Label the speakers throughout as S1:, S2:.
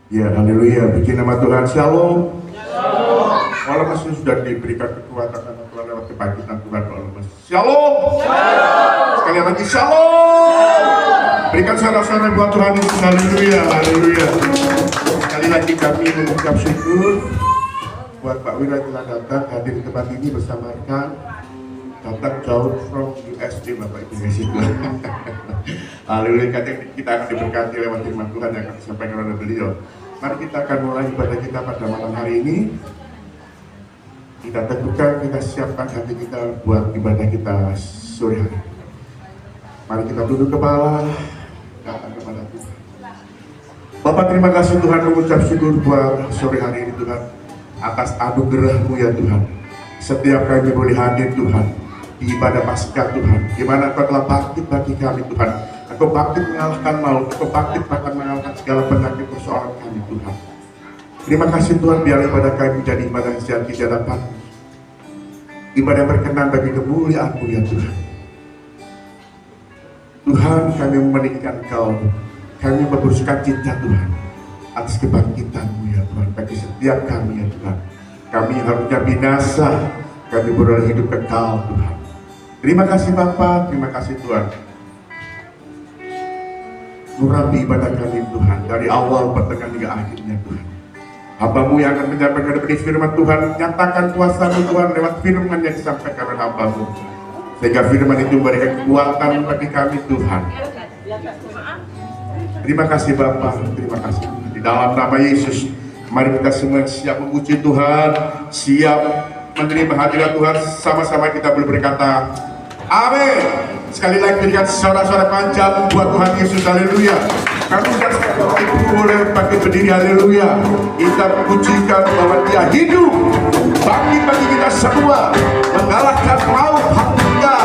S1: Ya, haleluya. Puji nama Tuhan. Shalom. Shalom. Kalau masih sudah diberikan kekuatan sama Tuhan lewat kebangkitan Tuhan, kalau masih shalom. Shalom. Sekali lagi shalom. Berikan suara-suara buat Tuhan Yesus. Haleluya, haleluya. Sekali lagi kami mengucap syukur buat Pak Wira telah datang hadir di tempat ini bersama rekan. Datang jauh from USD Bapak Ibu Yesus. Haleluya. Kita akan diberkati lewat firman Tuhan yang akan disampaikan oleh beliau. Mari kita akan mulai ibadah kita pada malam hari ini. Kita teguhkan, kita siapkan hati kita buat ibadah kita sore hari. Mari kita tunduk kepala, datang kepada Tuhan. Bapak, terima kasih Tuhan, mengucap syukur buat sore hari ini Tuhan, atas anugerah-Mu ya Tuhan. Setiap kami boleh hadir Tuhan di ibadah Paskah Tuhan, di mana Engkau telah bangkit bagi kami Tuhan. Engkau bangkit mengalahkan maut, Engkau bangkit bahkan mengalahkan segala penyakit persoalan kami Tuhan. Terima kasih Tuhan, biar ibadah kami menjadi ibadah yang sejati di hadapan, ibadah yang berkenan bagi kemuliaan-Mu ya Tuhan. Tuhan, kami memeningkan Engkau, kami bersuka cita Tuhan atas kebangkitan-Mu ya Tuhan, bagi setiap kami ya Tuhan. Kami harusnya binasa, kami beroleh hidup kekal Tuhan. Terima kasih Bapa, terima kasih Tuhan. Urapi ibadah kami Tuhan, dari awal pertengahan hingga akhirnya Tuhan. Hamba-Mu yang akan menyampaikan firman Tuhan, nyatakan kuasa-Mu Tuhan lewat firman yang disampaikan oleh hamba-Mu, sehingga firman itu memberikan kekuatan bagi kami Tuhan. Terima kasih Bapa, terima kasih. Di dalam nama Yesus, mari kita semua siap memuji Tuhan, siap menerima hadirat Tuhan. Sama-sama kita boleh berkata amin. Sekali lagi berikan suara-suara panjang buat Tuhan Yesus. Haleluya. Kami boleh pakai berdiri. Haleluya. Kita memujikan bahwa Dia hidup, bangkit bagi kita semua, mengalahkan maut. Haleluya.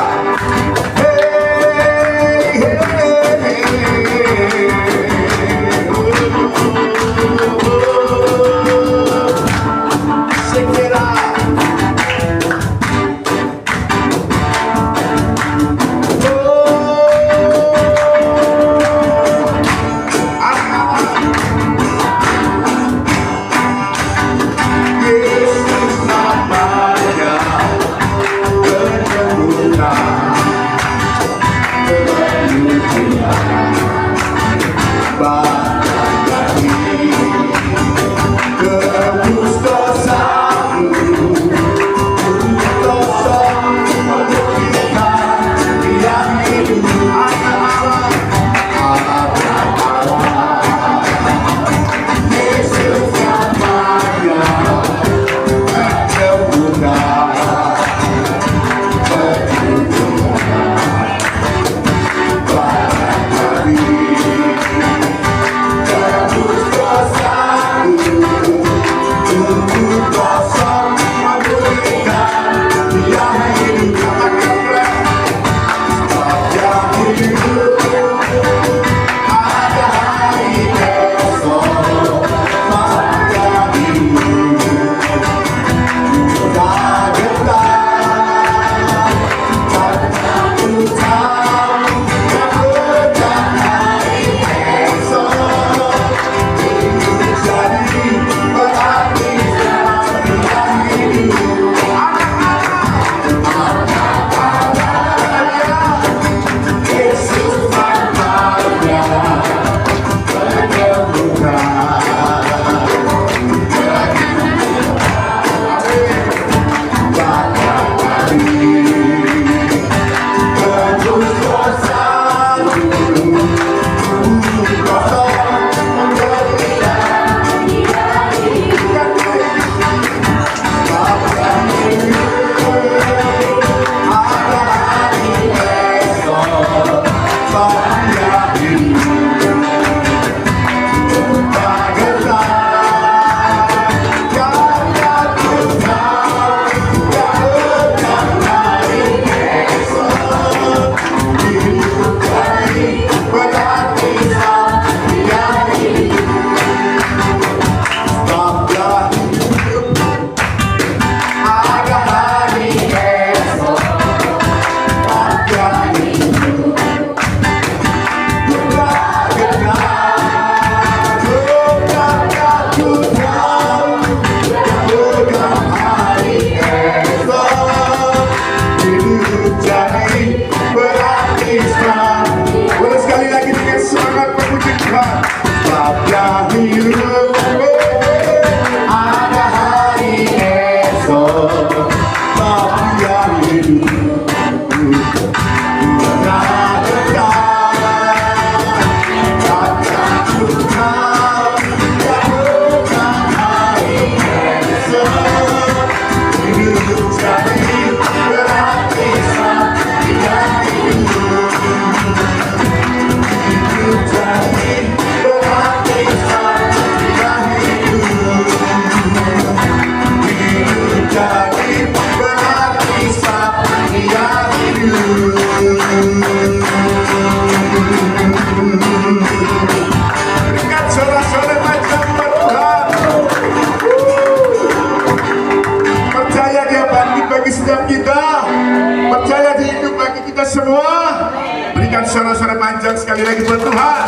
S1: sorak-sorak panjang sekali lagi buat Tuhan.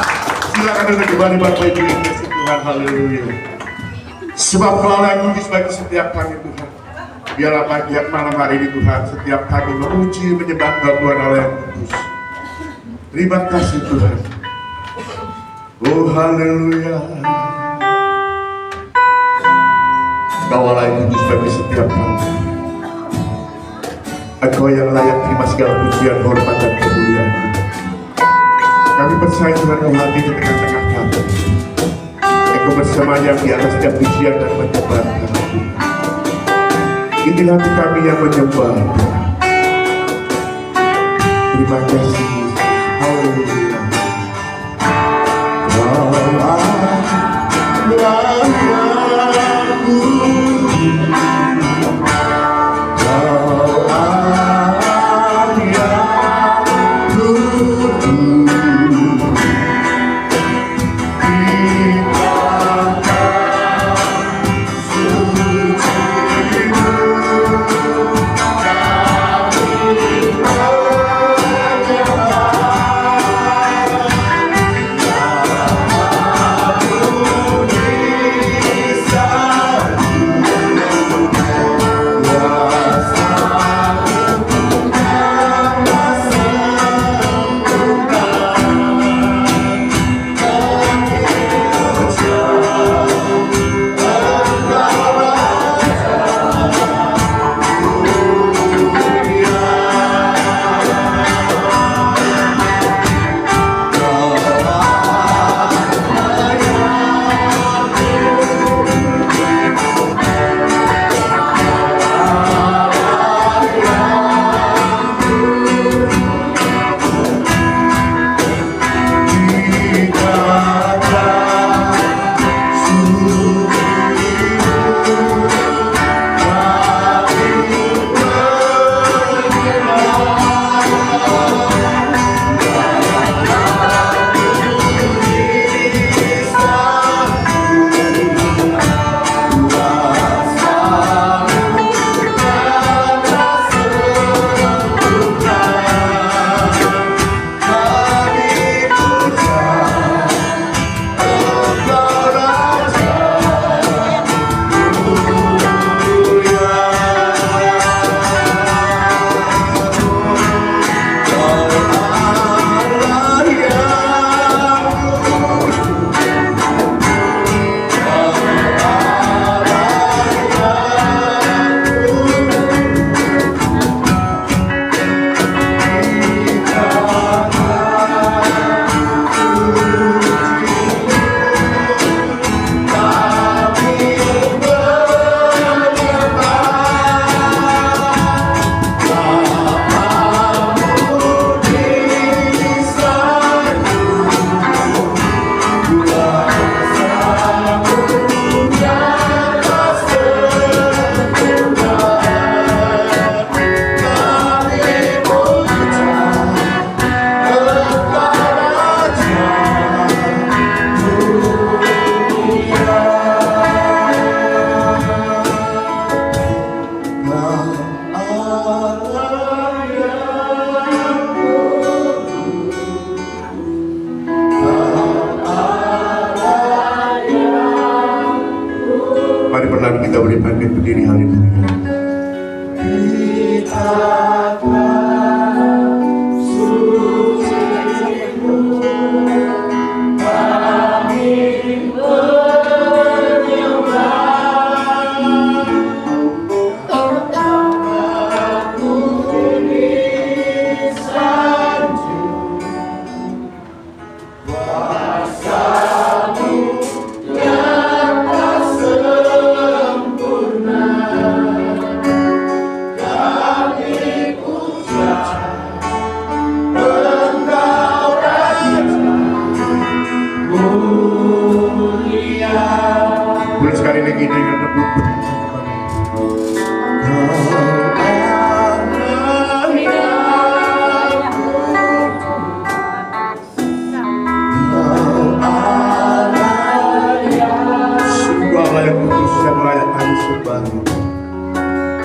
S1: Silakan duduk kembali Bapak Ibu yang kasih Tuhan. Haleluya. Sebab Kau yang kudus bagi setiap kami Tuhan. Biarlah pagi malam hari ini Tuhan, setiap kami memuji menyembah Tuhan Allah yang kudus. Terima kasih Tuhan. Oh haleluya. Kau Allah yang kudus bagi setiap kami. Engkau yang layak terima segala pujian, hormat dan kemuliaan. Kami percaya Tuhan Kau hadir di tengah-tengah kami. Engkau bersama yang di atas setiap pujian dan menyembah kami. Ini hati kami yang menyembah. Terima kasih. Haleluya.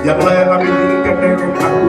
S2: Yang layak kami dirikan dengan aku.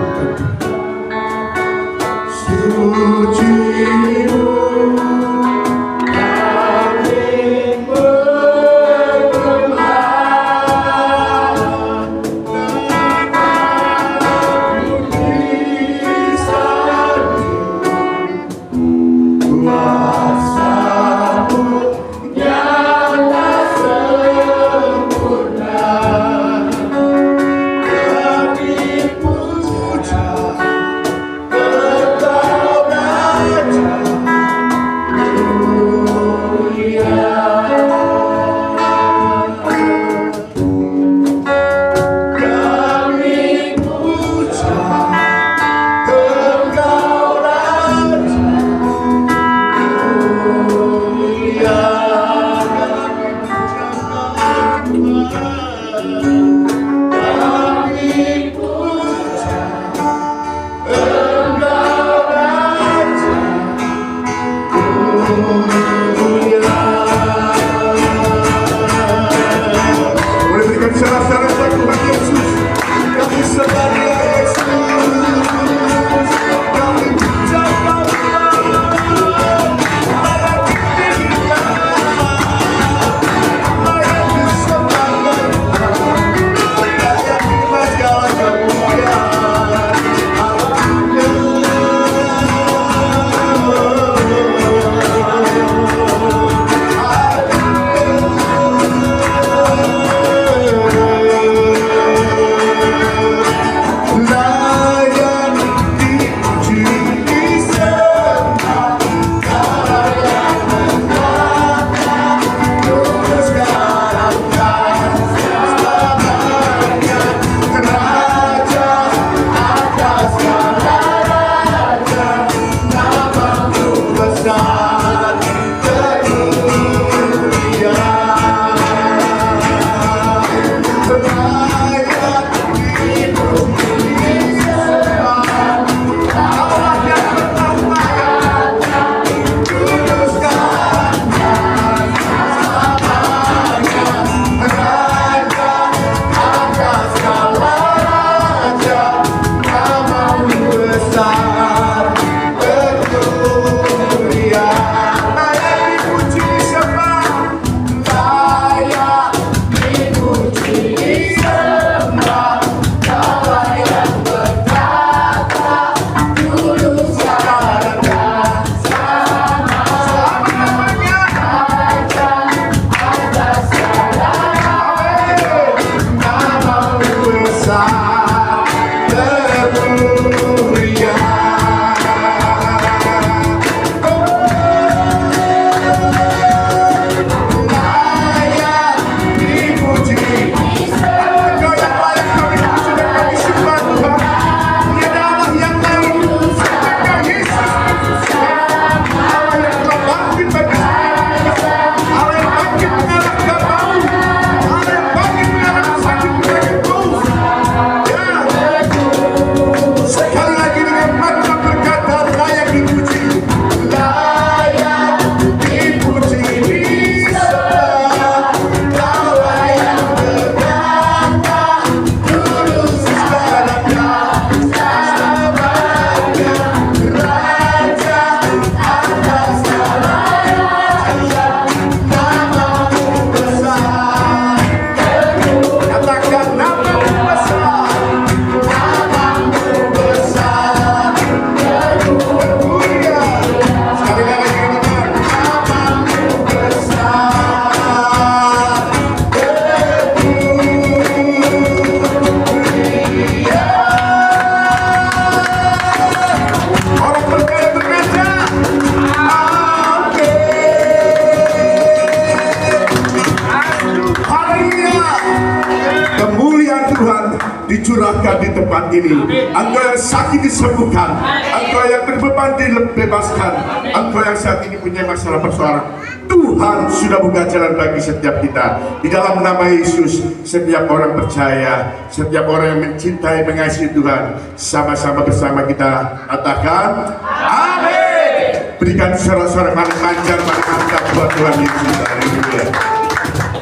S1: dicurahkan di tempat ini. Engkau yang sakit disembuhkan, Engkau yang berbeban dibebaskan, Engkau yang saat ini punya masalah persoalan, Tuhan sudah buka jalan bagi setiap kita. Di dalam nama Yesus, setiap orang percaya, setiap orang yang mencintai, mengasihi Tuhan, sama-sama bersama kita katakan amin. Berikan sorak-sorak manjar, mantap buat Tuhan Yesus.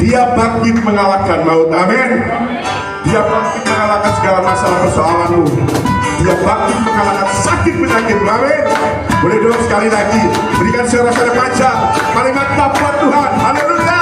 S1: Dia bangkit mengalahkan maut, amin. Dia bangkit mengalahkan segala masalah persoalanmu. Dia bangkit mengalahkan sakit penyakit. Amin. Boleh dong sekali lagi berikan suara-suara panjang kalimat buat Tuhan. Haleluya.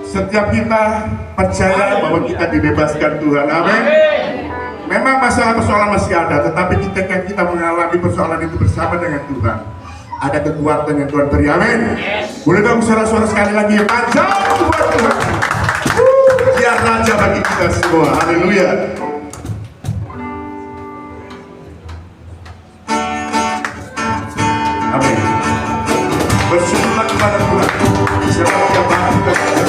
S1: Setiap kita percaya bahwa kita dibebaskan Tuhan, amin. Memang masalah-persoalan masih ada, tetapi ketika kita mengalami persoalan itu bersama dengan Tuhan, ada kekuatan yang Tuhan beri, amin. Boleh dong suara-suara sekali lagi yang panjang buat Tuhan. Dia Raja bagi kita semua, haleluya. Amin. Bersyukurlah kepada Tuhan. Siapa yang bangkit dan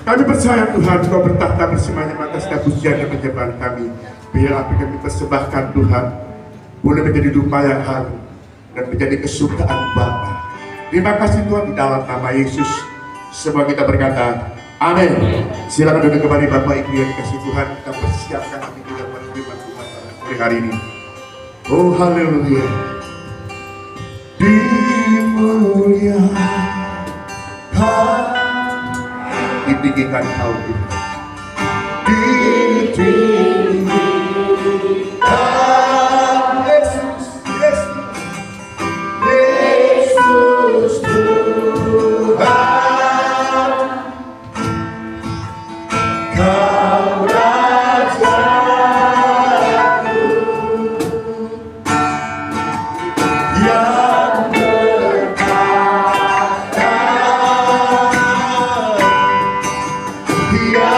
S1: Kami percaya Tuhan, Kau bertahta bersemayam atas setiap pujian dan penyembahan kami. Biar apa yang kami persembahkan Tuhan boleh menjadi dupa yang harum dan menjadi kesukaan Bapa. Terima kasih Tuhan, di dalam nama Yesus semua kita berkata amin. Silakan duduk kembali Bapak Ibu yang dikasih Tuhan. Kita persiapkan hati kita menerima Tuhan pada sore hari ini. Oh haleluya. Dimuliakan, ditinggikan Kau Tuhan. Ditinggikan Yesus, Yesus, Yesus Tuhan. Kau Rajaku yang berkata, yang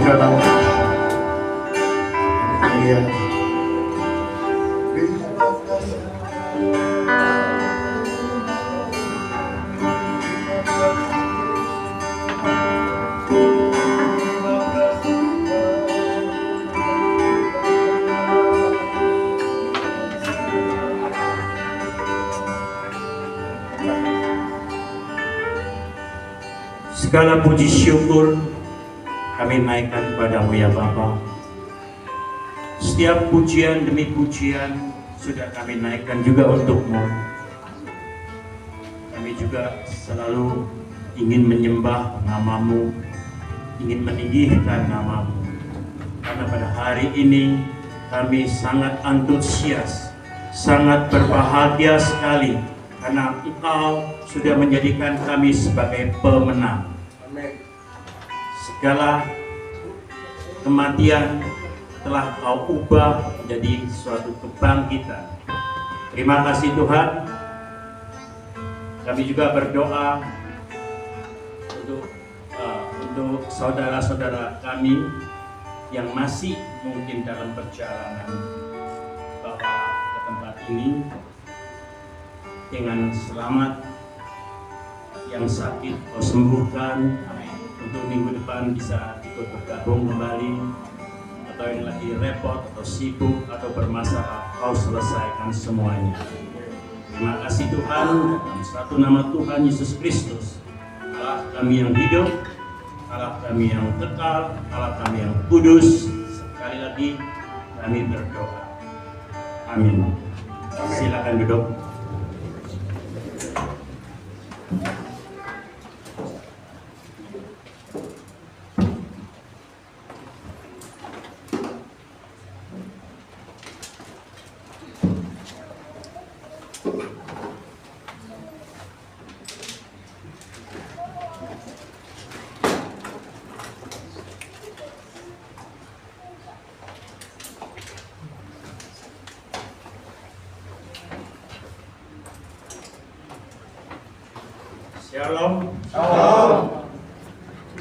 S1: dalam mulia.
S2: Segala puji syukur kami naikkan kepadamu ya Bapa. Setiap pujian demi pujian sudah kami naikkan juga untukmu. Kami juga selalu ingin menyembah namamu, ingin meninggikan namamu. Karena pada hari ini kami sangat antusias, sangat berbahagia sekali karena Engkau sudah menjadikan kami sebagai pemenang. Segala kematian telah Kau ubah menjadi suatu kebangkitan. Terima kasih Tuhan. Kami juga berdoa untuk saudara-saudara kami yang masih mungkin dalam perjalanan Bapak ke tempat ini dengan selamat. Yang sakit Kau sembuhkan. Untuk minggu depan bisa ikut bergabung kembali, atau yang lagi repot atau sibuk atau bermasalah, Kau selesaikan semuanya. Terima kasih Tuhan, dalam satu nama Tuhan Yesus Kristus, Allah kami yang hidup, Allah kami yang kekal, Allah kami yang kudus. Sekali lagi kami berdoa. Amin. Silakan duduk. Shalom.
S3: Shalom.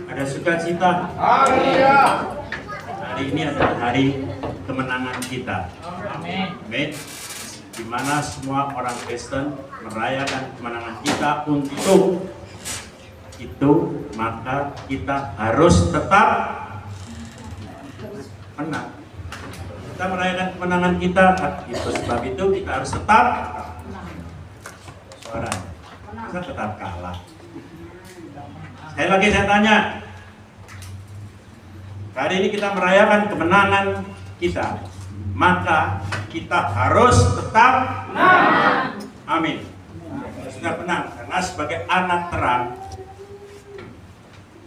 S2: Ada sukacita.
S3: Amin.
S2: Hari ini adalah hari kemenangan kita.
S3: Amin.
S2: Amin. Di mana semua orang Kristen merayakan kemenangan kita untuk itu, maka kita harus tetap menang. Kita merayakan kemenangan kita, itu sebab itu kita harus tetap suara. Kita tetap kalah. Sekali lagi saya tanya, hari ini kita merayakan kemenangan kita, maka kita harus tetap menang. Amin. Sudah menang, karena sebagai anak terang,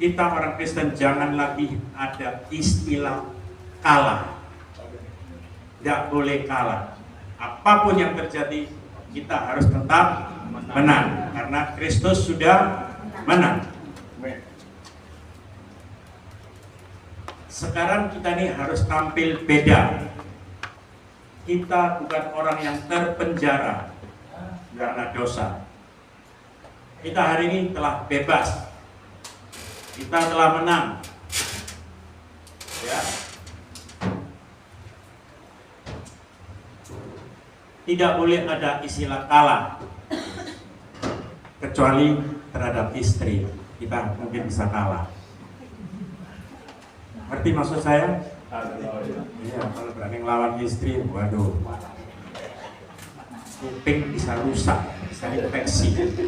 S2: kita orang Kristen jangan lagi ada istilah kalah. Tidak boleh kalah. Apapun yang terjadi, kita harus tetap menang, karena Kristus sudah menang. Sekarang kita nih harus tampil beda. Kita bukan orang yang terpenjara karena dosa. Kita hari ini telah bebas. Kita telah menang. Ya. Tidak boleh ada istilah kalah. Kecuali terhadap istri, kita mungkin bisa kalah. Ngerti maksud saya? Iya, kalau berani ngelawan istri, waduh, kuping bisa rusak, bisa infeksi.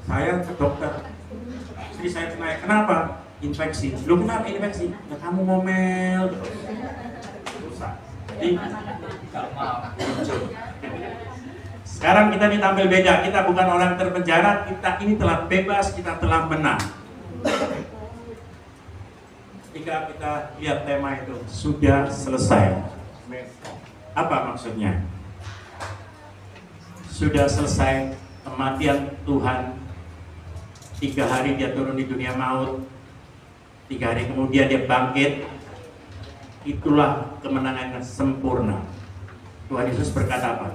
S2: Saya ke dokter, istri saya tanya, kenapa? Infeksi. Lu kenapa infeksi? Ya kamu ngomel, rusak. Jadi, sekarang kita ditampil beda. Kita bukan orang terpenjara, kita ini telah bebas, kita telah menang. Jika kita lihat tema itu, sudah selesai. Apa maksudnya? Sudah selesai kematian Tuhan. 3 hari dia turun di dunia maut, 3 hari kemudian dia bangkit. Itulah kemenangan yang sempurna. Tuhan Yesus berkata apa?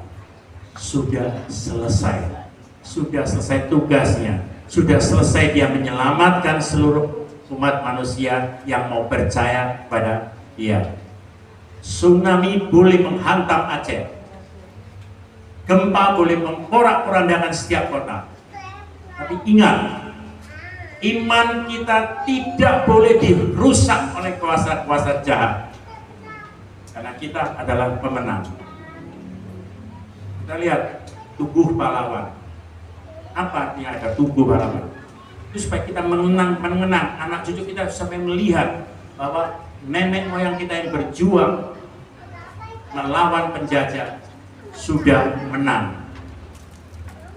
S2: Sudah selesai. Sudah selesai tugasnya. Sudah selesai dia menyelamatkan seluruh
S3: umat manusia yang mau percaya pada Dia. Tsunami boleh menghantam Aceh, gempa boleh memporak-porandakan setiap kota, tapi ingat, iman kita tidak boleh dirusak oleh kuasa-kuasa jahat, karena kita adalah pemenang. Kita lihat tubuh pahlawan. Apa artinya ada tubuh pahlawan? Itu supaya kita mengenang anak cucu kita sampai melihat bahwa nenek moyang kita yang berjuang melawan penjajah sudah menang.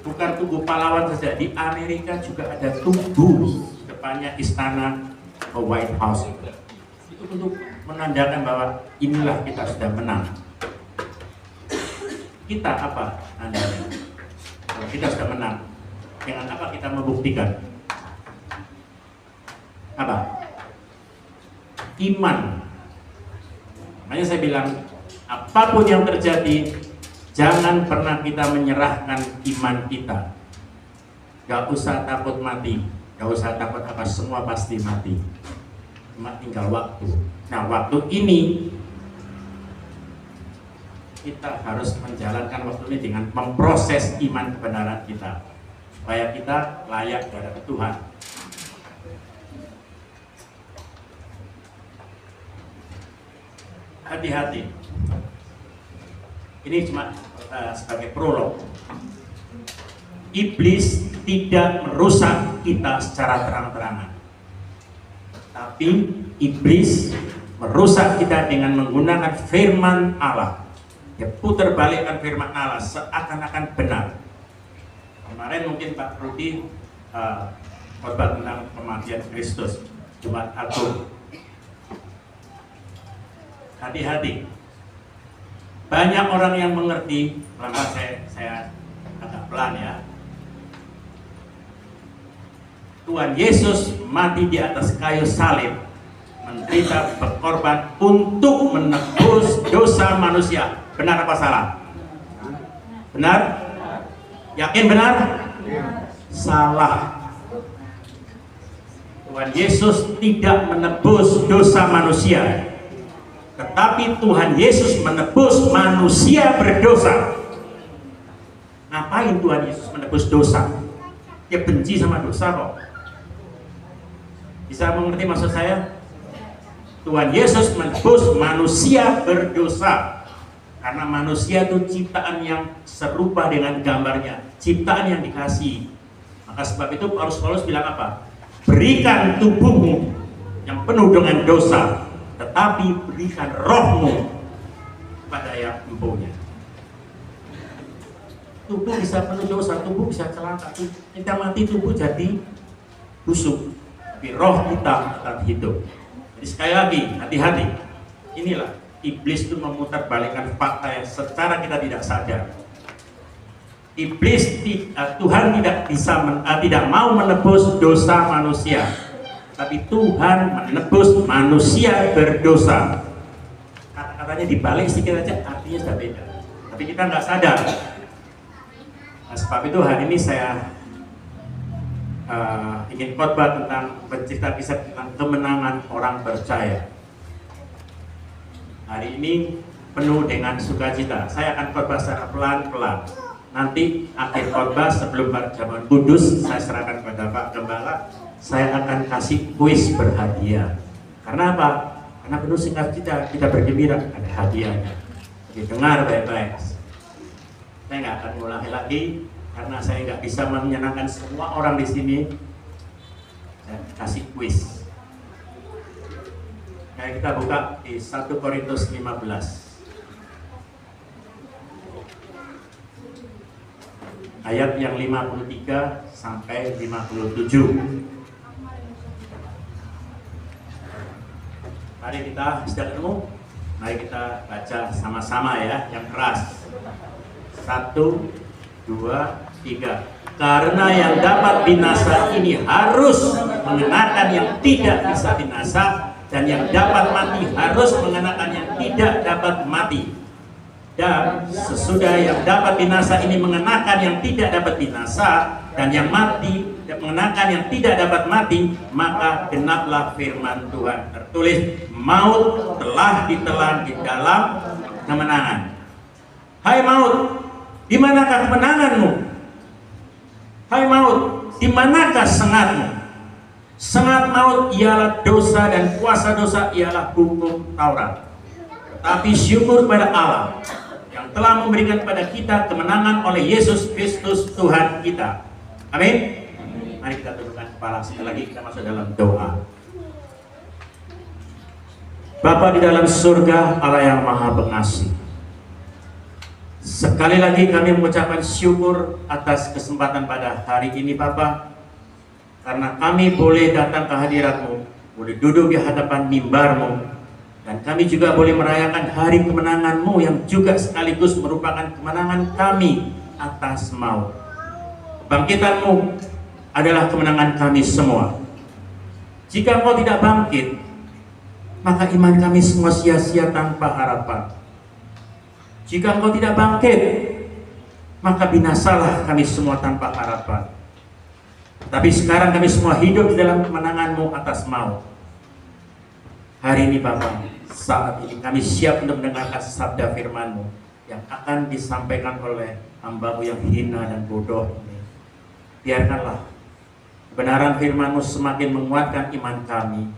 S3: Bukan tubuh pahlawan saja, di Amerika juga ada tubuh depannya istana White House. Itu untuk menandakan bahwa inilah kita sudah menang. Kita apa tandanya? Kalau kita sudah menang, dengan apa kita membuktikan? Apa? Iman. Makanya saya bilang, apapun yang terjadi, jangan pernah kita menyerahkan iman kita. Gak usah takut mati, gak usah takut apa, semua pasti mati. Cuma tinggal waktu. Nah, waktu ini kita harus menjalankan waktu ini dengan memproses iman kebenaran kita, supaya kita layak kepada Tuhan. Hati-hati. Ini cuma sebagai prolog. Iblis tidak merusak kita secara terang-terangan, tapi iblis merusak kita dengan menggunakan firman Allah. Dia putar balikkan firman Allah seakan-akan benar. Kemarin mungkin Pak Rudi khotbah tentang kematian Kristus, Jumat Agung. Hati-hati. Banyak orang yang mengerti, maka saya agak pelan ya. Tuhan Yesus mati di atas kayu salib, menderita berkorban untuk menebus dosa manusia. Benar apa salah? Benar? Yakin benar? Salah. Tuhan Yesus tidak menebus dosa manusia, tetapi Tuhan Yesus menebus manusia berdosa. Ngapain Tuhan Yesus menebus dosa? Dia benci sama dosa kok. Bisa mengerti maksud saya? Tuhan Yesus menebus manusia berdosa, karena manusia itu ciptaan yang serupa dengan gambarnya, ciptaan yang dikasihi. Maka sebab itu Paulus bilang apa? Berikan tubuhmu yang penuh dengan dosa, tetapi berikan rohmu pada yang empunya. Tubuh bisa penuh dosa, tubuh bisa celaka, kita mati tubuh jadi busuk, tapi roh kita akan hidup. Jadi sekali lagi, hati-hati. Inilah iblis itu memutarbalikkan fakta yang secara kita tidak sadar. Iblis, Tuhan tidak mau menebus dosa manusia, tapi Tuhan menebus manusia berdosa. Kata-katanya dibalik sedikit aja, artinya sudah beda. Tapi kita nggak sadar. Nah, sebab itu hari ini saya ingin khotbah tentang bercerita kisah tentang kemenangan orang percaya. Hari ini penuh dengan sukacita. Saya akan khotbah secara pelan-pelan. Nanti akhir khotbah sebelum jamuan kudus saya serahkan kepada Pak Gembala. Saya akan kasih kuis berhadiah. Karena apa? Karena penuh sukacita, kita bergembira, ada hadiahnya. Jadi dengar baik-baik. Saya nggak akan ulangi lagi karena saya nggak bisa menyenangkan semua orang di sini. Saya kasih kuis. Kayak kita buka di 1 Korintus 15. Ayat yang 53 sampai 57. Mari kita sudah ketemu. Mari kita baca sama-sama ya, yang keras. 1, 2, 3. Karena yang dapat binasa ini harus mengenakan yang tidak bisa binasa, dan yang dapat mati harus mengenakan yang tidak dapat mati. Dan sesudah yang dapat binasa ini mengenakan yang tidak dapat binasa, dan yang mati mengenakan yang tidak dapat mati, maka genaplah firman Tuhan tertulis, maut telah ditelan di dalam kemenangan. Hai maut, di manakah kemenanganmu? Hai maut, di manakah sengatmu? Sengat maut ialah dosa dan kuasa dosa ialah hukum Taurat. Tapi syukur kepada Allah yang telah memberikan kepada kita kemenangan oleh Yesus Kristus Tuhan kita. Amin. Mari kita tundukkan kepala, sekali lagi kita masuk dalam doa. Bapa di dalam surga, Allah yang Maha Pengasih, sekali lagi kami mengucapkan syukur atas kesempatan pada hari ini Bapa, karena kami boleh datang ke hadirat-Mu, boleh duduk di hadapan mimbar-Mu, dan kami juga boleh merayakan hari kemenangan-Mu yang juga sekaligus merupakan kemenangan kami atas maut. Kebangkitan-Mu adalah kemenangan kami semua. Jika Engkau tidak bangkit, maka iman kami semua sia-sia tanpa harapan. Jika Engkau tidak bangkit, maka binasalah kami semua tanpa harapan. Tapi sekarang kami semua hidup di dalam kemenangan-Mu atas maut. Hari ini Bapa, saat ini kami siap untuk mendengarkan sabda firman-Mu yang akan disampaikan oleh hamba-Mu yang hina dan bodoh ini. Biarkanlah kebenaran firman-Mu semakin menguatkan iman kami,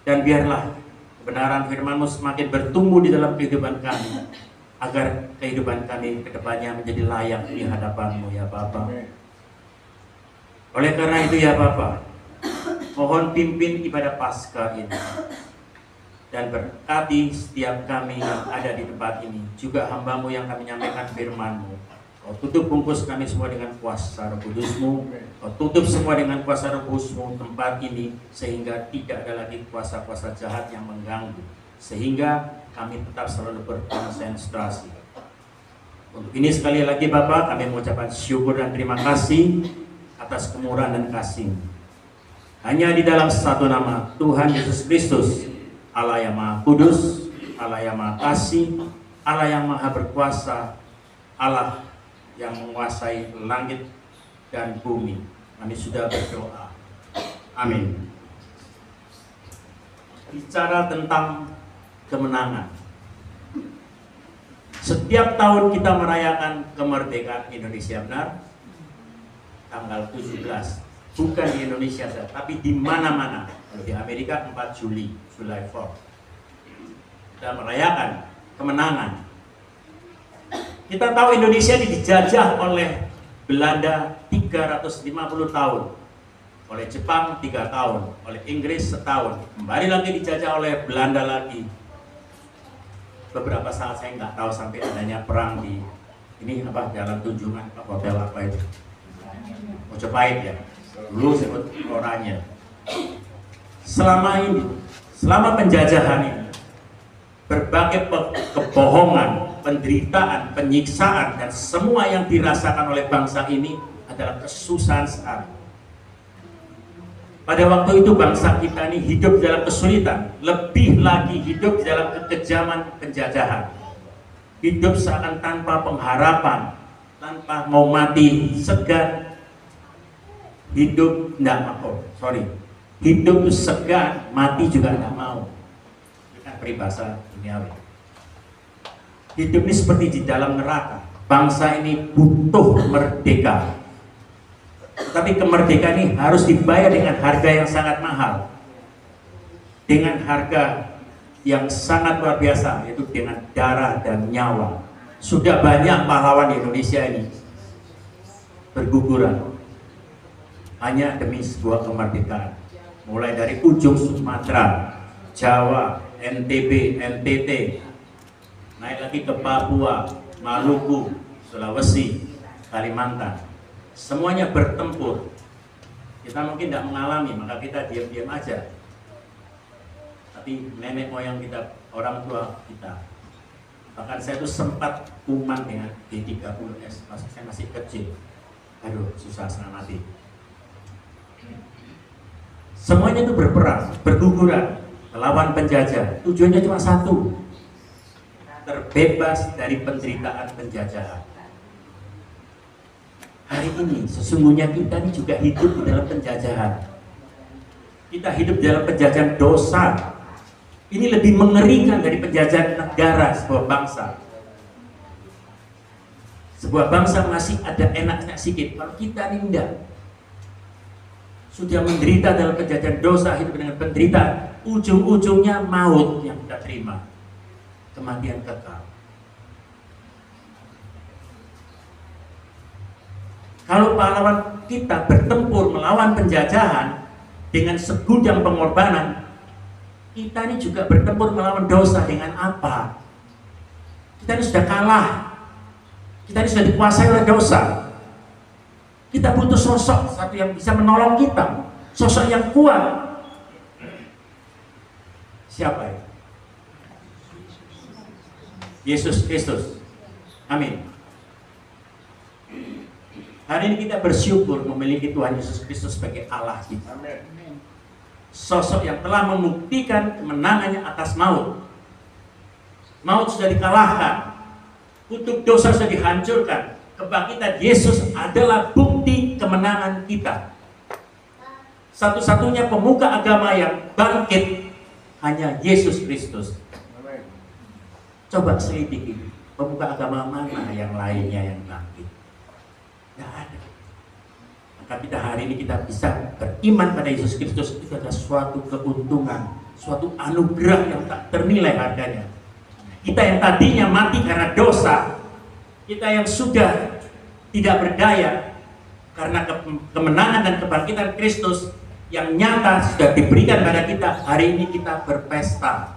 S3: dan biarlah kebenaran firman-Mu semakin bertumbuh di dalam kehidupan kami, agar kehidupan kami ke depannya menjadi layak di hadapan-Mu ya Bapa. Oleh karena itu ya Bapa, mohon pimpin ibadah Paskah ini, dan berkati setiap kami yang ada di tempat ini, juga hamba-Mu yang kami menyampaikan firman-Mu. Kau tutup bungkus kami semua dengan kuasa Roh Kudus-Mu, Kau tutup semua dengan kuasa Roh Kudus-Mu tempat ini, sehingga tidak ada lagi kuasa-kuasa jahat yang mengganggu, sehingga kami tetap selalu berkonsentrasi. Untuk ini sekali lagi Bapak, kami mengucapkan syukur dan terima kasih atas kemurahan dan kasih. Hanya di dalam satu nama, Tuhan Yesus Kristus, Allah yang Maha Kudus, Allah yang Maha Kasih, Allah yang Maha Berkuasa, Allah yang menguasai langit dan bumi. Kami sudah berdoa. Amin. Bicara tentang kemenangan. Setiap tahun kita merayakan kemerdekaan Indonesia, benar? Tanggal 17. Bukan di Indonesia saja, tapi di mana-mana. Di Amerika 4 Juli, July 4. Kita merayakan kemenangan. Kita tahu Indonesia dijajah oleh Belanda 350 tahun, oleh Jepang 3 tahun, oleh Inggris setahun, kembali lagi dijajah oleh Belanda lagi. Beberapa saat saya nggak tahu sampai adanya perang di ini apa, Jalan Tunjungan, hotel apa itu, Mojopahit ya, dulu sebut oranye. Selama ini, selama penjajahan ini, berbagai kebohongan, penderitaan, penyiksaan, dan semua yang dirasakan oleh bangsa ini adalah kesusahan sekali. Pada waktu itu bangsa kita ini hidup dalam kesulitan, lebih lagi hidup di dalam kekejaman penjajahan. Hidup seakan tanpa pengharapan, tanpa mau mati segan. Hidup tidak mau, hidup itu segan, mati juga tidak mau. Ini kan peribahasa duniawi. Hidup ini seperti di dalam neraka. Bangsa ini butuh merdeka. Tapi kemerdekaan ini harus dibayar dengan harga yang sangat mahal. Dengan harga yang sangat luar biasa, yaitu dengan darah dan nyawa. Sudah banyak pahlawan di Indonesia ini berguguran hanya demi sebuah kemerdekaan. Mulai dari ujung Sumatera, Jawa, NTB, NTT, naik lagi ke Papua, Maluku, Sulawesi, Kalimantan. Semuanya bertempur. Kita mungkin tidak mengalami, maka kita diam-diam aja. Tapi nenek moyang kita, orang tua kita, bahkan saya itu sempat kuman dengan D30S pas saya masih kecil. Aduh, susah setengah mati. Semuanya itu berperang, berguguran, melawan penjajah. Tujuannya cuma satu, terbebas dari penderitaan penjajahan. hari ini sesungguhnya kita ini juga hidup di dalam penjajahan. Kita hidup di dalam penjajahan dosa. Ini lebih mengerikan dari penjajahan negara sebuah bangsa. Sebuah bangsa masih ada enaknya sedikit, kalau kita ini enggak. Sudah menderita dalam penjajahan dosa, hidup dengan penderitaan, ujung-ujungnya maut yang kita terima. Kematian kekal. Kalau pahlawan kita bertempur melawan penjajahan dengan segudang pengorbanan, kita ini juga bertempur melawan dosa dengan apa? Kita ini sudah kalah. Kita ini sudah dikuasai oleh dosa. Kita butuh sosok satu yang bisa menolong kita, sosok yang kuat. Siapa ya? Yesus Kristus. Amin. Hari ini kita bersyukur memiliki Tuhan Yesus Kristus sebagai Allah kita. Sosok yang telah membuktikan kemenangannya atas maut. Maut sudah dikalahkan, untuk dosa sudah dihancurkan. Kebangkitan Yesus adalah bukti kemenangan kita. Satu-satunya pemuka agama yang bangkit hanya Yesus Kristus. Coba selidiki, pemuka agama mana yang lainnya yang bangkit? Tidak ada. Maka kita hari ini kita bisa beriman pada Yesus Kristus, itu adalah suatu keuntungan, suatu anugerah yang tak ternilai harganya. Kita yang tadinya mati karena dosa, kita yang sudah tidak berdaya karena kemenangan dan kebangkitan Kristus yang nyata sudah diberikan pada kita, hari ini kita berpesta.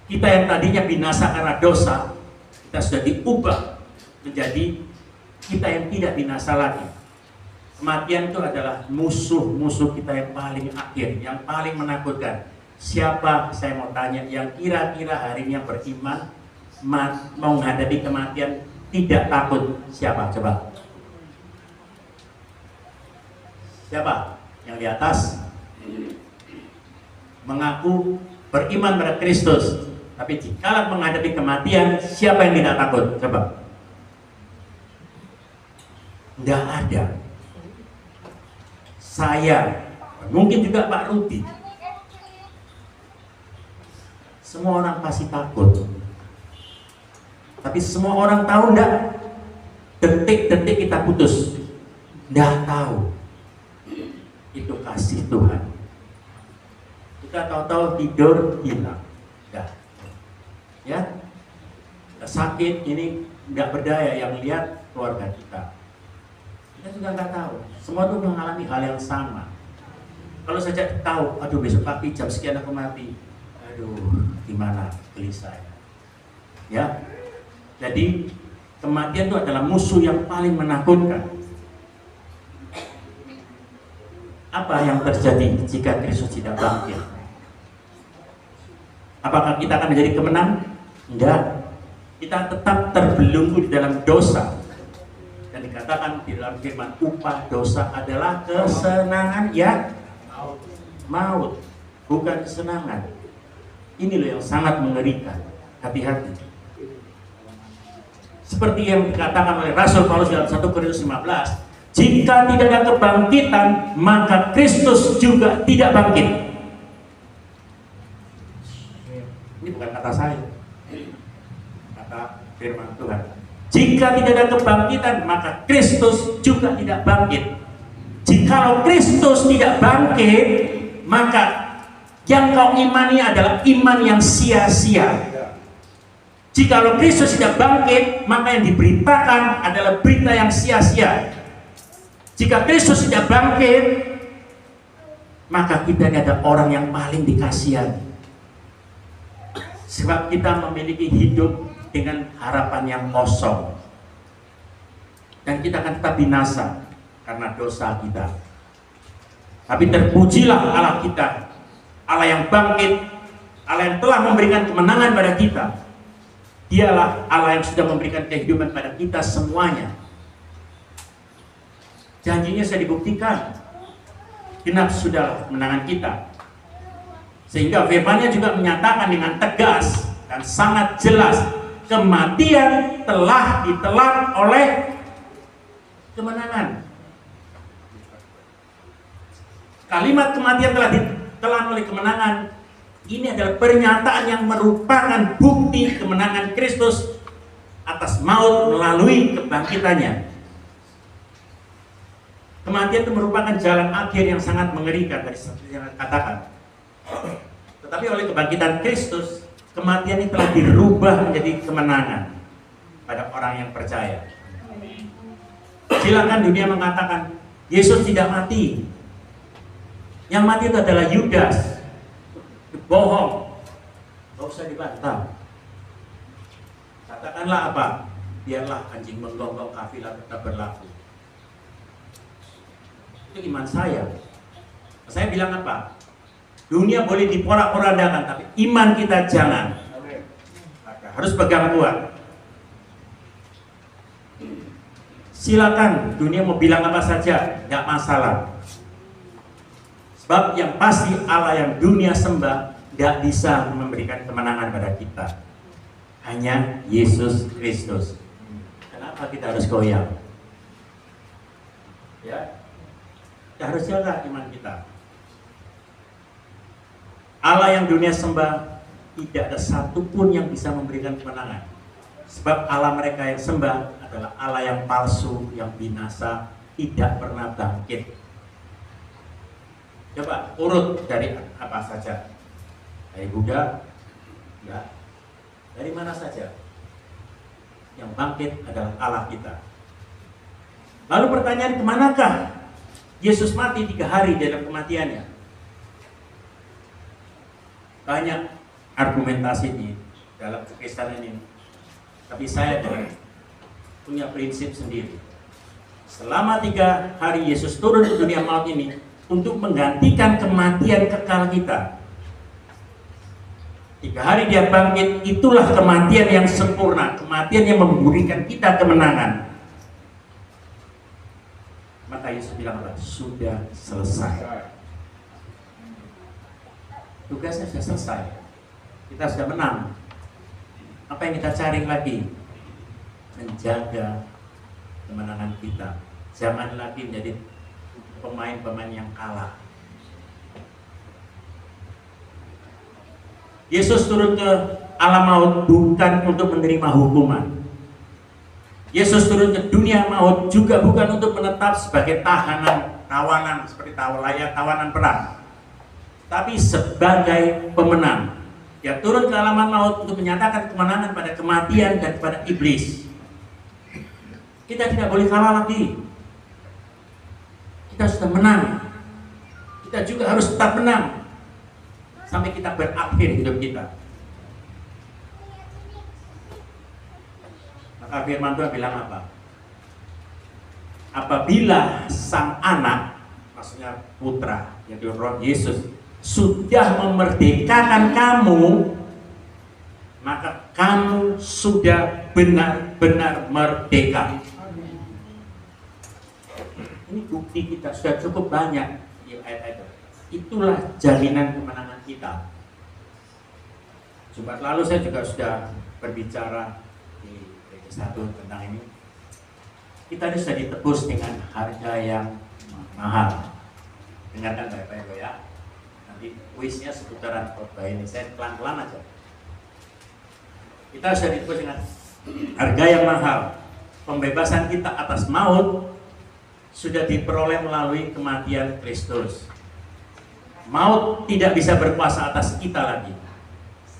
S3: Kita yang tadinya binasa karena dosa, kita sudah diubah menjadi kita yang tidak binasa lagi. Kematian itu adalah musuh-musuh kita yang paling akhir, yang paling menakutkan. Siapa, saya mau tanya, yang kira-kira hari ini yang beriman mau menghadapi kematian tidak takut? Siapa? Coba. Siapa? Yang di atas mengaku beriman pada Kristus, tapi jika menghadapi kematian, siapa yang tidak takut? Coba. Tidak ada. Saya, mungkin juga Pak Rudi. Semua orang pasti takut. Tapi semua orang tahu enggak? Detik-detik kita putus. Enggak tahu. Itu kasih Tuhan. Kita tahu-tahu tidur hilang. Enggak. Ya. Kita sakit, ini enggak berdaya, yang lihat keluarga kita. Kita juga enggak tahu. Semua itu mengalami hal yang sama. Kalau saja tahu, aduh besok pagi jam sekian aku mati. Aduh, gimana gelisah. Ya. Jadi kematian itu adalah musuh yang paling menakutkan. Apa yang terjadi jika Kristus tidak bangkit? Apakah kita akan menjadi kemenang? Enggak. Kita tetap terbelenggu di dalam dosa. Dan dikatakan di dalam firman, upah dosa adalah kesenangan ya maut, bukan kesenangan. Ini loh yang sangat mengerikan. Hati-hati. Seperti yang dikatakan oleh Rasul Paulus dalam 1 Korintus 15, jika tidak ada kebangkitan, maka Kristus juga tidak bangkit. Ini bukan kata saya, kata firman Tuhan. Jika tidak ada kebangkitan, maka Kristus juga tidak bangkit. Jikalau Kristus tidak bangkit, maka yang kau imani adalah iman yang sia-sia. Jikalau Kristus tidak bangkit, maka yang diberitakan adalah berita yang sia-sia. Jika Kristus tidak bangkit, maka kita ini ada orang yang paling dikasihani. Sebab kita memiliki hidup dengan harapan yang kosong. Dan kita akan tetap binasa karena dosa kita. Tapi terpujilah Allah kita, Allah yang bangkit, Allah yang telah memberikan kemenangan pada kita. Dialah Allah yang sudah memberikan kehidupan pada kita semuanya. Janjinya sudah dibuktikan. Genap sudah kemenangan kita. Sehingga firman-Nya juga menyatakan dengan tegas dan sangat jelas kematian telah ditelan oleh kemenangan. Kalimat kematian telah ditelan oleh kemenangan ini adalah pernyataan yang merupakan bukti kemenangan Kristus atas maut melalui kebangkitannya. Kematian itu merupakan jalan akhir yang sangat mengerikan dari seperti yang katakan. Tetapi oleh kebangkitan Kristus, kematian ini telah dirubah menjadi kemenangan pada orang yang percaya. Silakan dunia mengatakan Yesus tidak mati. Yang mati itu adalah Yudas, bohong. Gak usah dibantah. Katakanlah apa? Biarlah anjing menggonggong kafilah tetap berlaku. Itu iman saya. Saya bilang apa? Dunia boleh diporak-porandakan, tapi iman kita jangan. Maka harus pegang kuat. Silakan dunia mau bilang apa saja, nggak masalah. Sebab yang pasti Allah yang dunia sembah nggak bisa memberikan kemenangan pada kita. Hanya Yesus Kristus. Kenapa kita harus goyang? Ya, kita harus jaga iman kita. Allah yang dunia sembah tidak ada satupun yang bisa memberikan kemenangan. Sebab Allah mereka yang sembah adalah Allah yang palsu, yang binasa, tidak pernah bangkit. Coba urut dari apa saja. Dari Buddha, ya. Dari mana saja. Yang bangkit adalah Allah kita. Lalu pertanyaan, kemanakah Yesus mati 3 hari dalam kematiannya? Banyak argumentasi di dalam kekristenan ini. Tapi saya punya prinsip sendiri. Selama 3 hari Yesus turun ke dunia maut ini untuk menggantikan kematian kekal kita. 3 hari dia bangkit, itulah kematian yang sempurna, kematian yang memberikan kita kemenangan. Maka Yesus bilang apa? Sudah selesai. Tugasnya sudah selesai. Kita sudah menang. Apa yang kita cari lagi? Menjaga kemenangan kita. Jangan lagi menjadi pemain-pemain yang kalah. Yesus turun ke alam maut bukan untuk menerima hukuman. Yesus turun ke dunia maut juga bukan untuk menetap sebagai tawanan seperti tawanan perang, tapi sebagai pemenang. Dia turun ke alam maut untuk menyatakan kemenangan pada kematian dan pada iblis. Kita tidak boleh kalah lagi. Kita sudah menang. Kita juga harus tetap menang sampai kita berakhir hidup kita. Maka firman Tuhan bilang apa? Apabila sang anak, maksudnya putra, yaitu Roh Yesus, sudah memerdekakan kamu, maka kamu sudah benar-benar merdeka. Ini bukti kita sudah cukup banyak di ayat-ayat itu. Itulah jaminan kemenangan kita. Jumat lalu saya juga sudah berbicara di Gereja 1 tentang ini. Kita ini sudah ditebus dengan harga yang mahal. Dengarkan baik-baik ya. Nanti kuisnya seputaran khotbah ini. Saya pelan-pelan aja. Kita sudah ditebus dengan harga yang mahal. Pembebasan kita atas maut sudah diperoleh melalui kematian Kristus. Maut tidak bisa berkuasa atas kita lagi.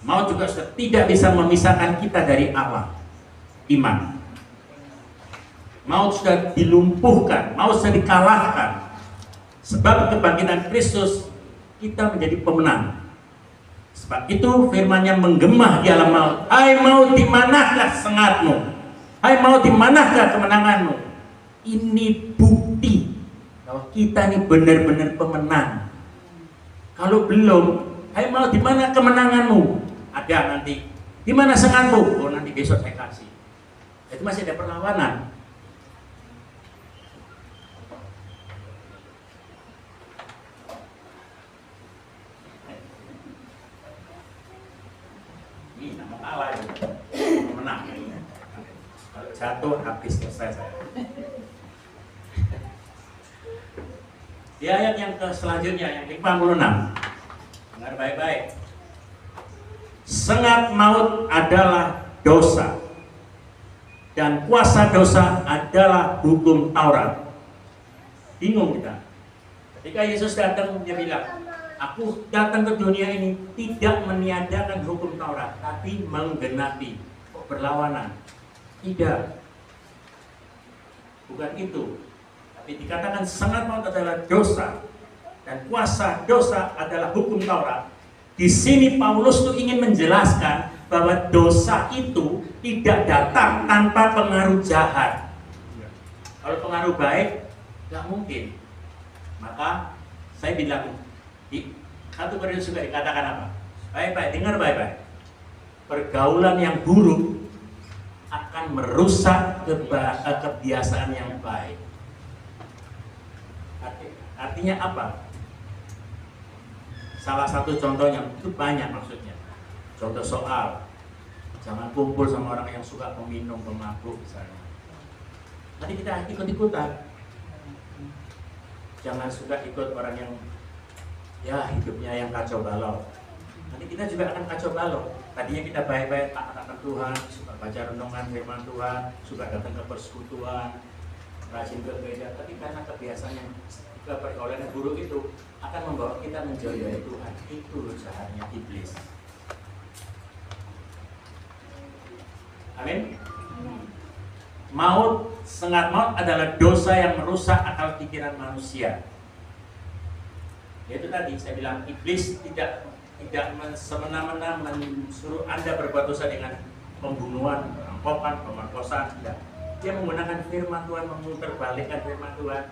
S3: Maut juga sudah tidak bisa memisahkan kita dari Allah. Iman. Maut sudah dilumpuhkan, maut sudah dikalahkan. Sebab kebangkitan Kristus, kita menjadi pemenang. Sebab itu firman-Nya menggema di alam maut. Hai maut, di manakah sengatmu? Hai maut, di manakah kemenanganmu? Ini bukti bahwa kita ini benar-benar pemenang. Kalau belum, hai maut, di mana kemenanganmu? Ada nanti. Di mana sengatmu? Oh, nanti besok saya kasih. Itu masih ada perlawanan. Ini nama Allah itu. menang. Kalau jatuh habis selesai saya. Di ayat yang selanjutnya yang 56. Dengar baik-baik. Sengat maut adalah dosa, dan kuasa dosa adalah hukum Taurat. Bingung kita. Ketika Yesus datang, dia bilang, aku datang ke dunia ini tidak meniadakan hukum Taurat, tapi menggenapi. Kok berlawanan? Tidak. Bukan itu. Tapi dikatakan sengat maut adalah dosa, dan kuasa dosa adalah hukum Taurat. Di sini Paulus tuh ingin menjelaskan bahwa dosa itu tidak datang tanpa pengaruh jahat. Kalau pengaruh baik, nggak mungkin. Maka saya bilang di 1 Korintus juga dikatakan apa? Baik-baik, dengar baik-baik. Pergaulan yang buruk akan merusak kebiasaan yang baik. Artinya apa? Salah satu contohnya, itu banyak maksudnya. Contoh soal, jangan kumpul sama orang yang suka meminum, pemabuk misalnya. Nanti kita ikut-ikutan. Jangan suka ikut orang yang ya hidupnya yang kacau balau. Nanti kita juga akan kacau balau. Tadinya kita baik-baik, taat akan Tuhan, suka baca renungan firman Tuhan, suka datang ke persekutuan, rajin ke gereja. Tapi karena kebiasaan yang pergaulan yang buruk itu akan membawa kita menjauh dari Tuhan. Itu jahatnya iblis. Amin. Maut, sengat maut adalah dosa yang merusak akal pikiran manusia. Itu tadi saya bilang, iblis tidak semena-mena mensuruh Anda berbuat dosa dengan pembunuhan, perampokan, pemerkosaan. Tidak. Dia menggunakan firman Tuhan, memutarbalikkan firman Tuhan,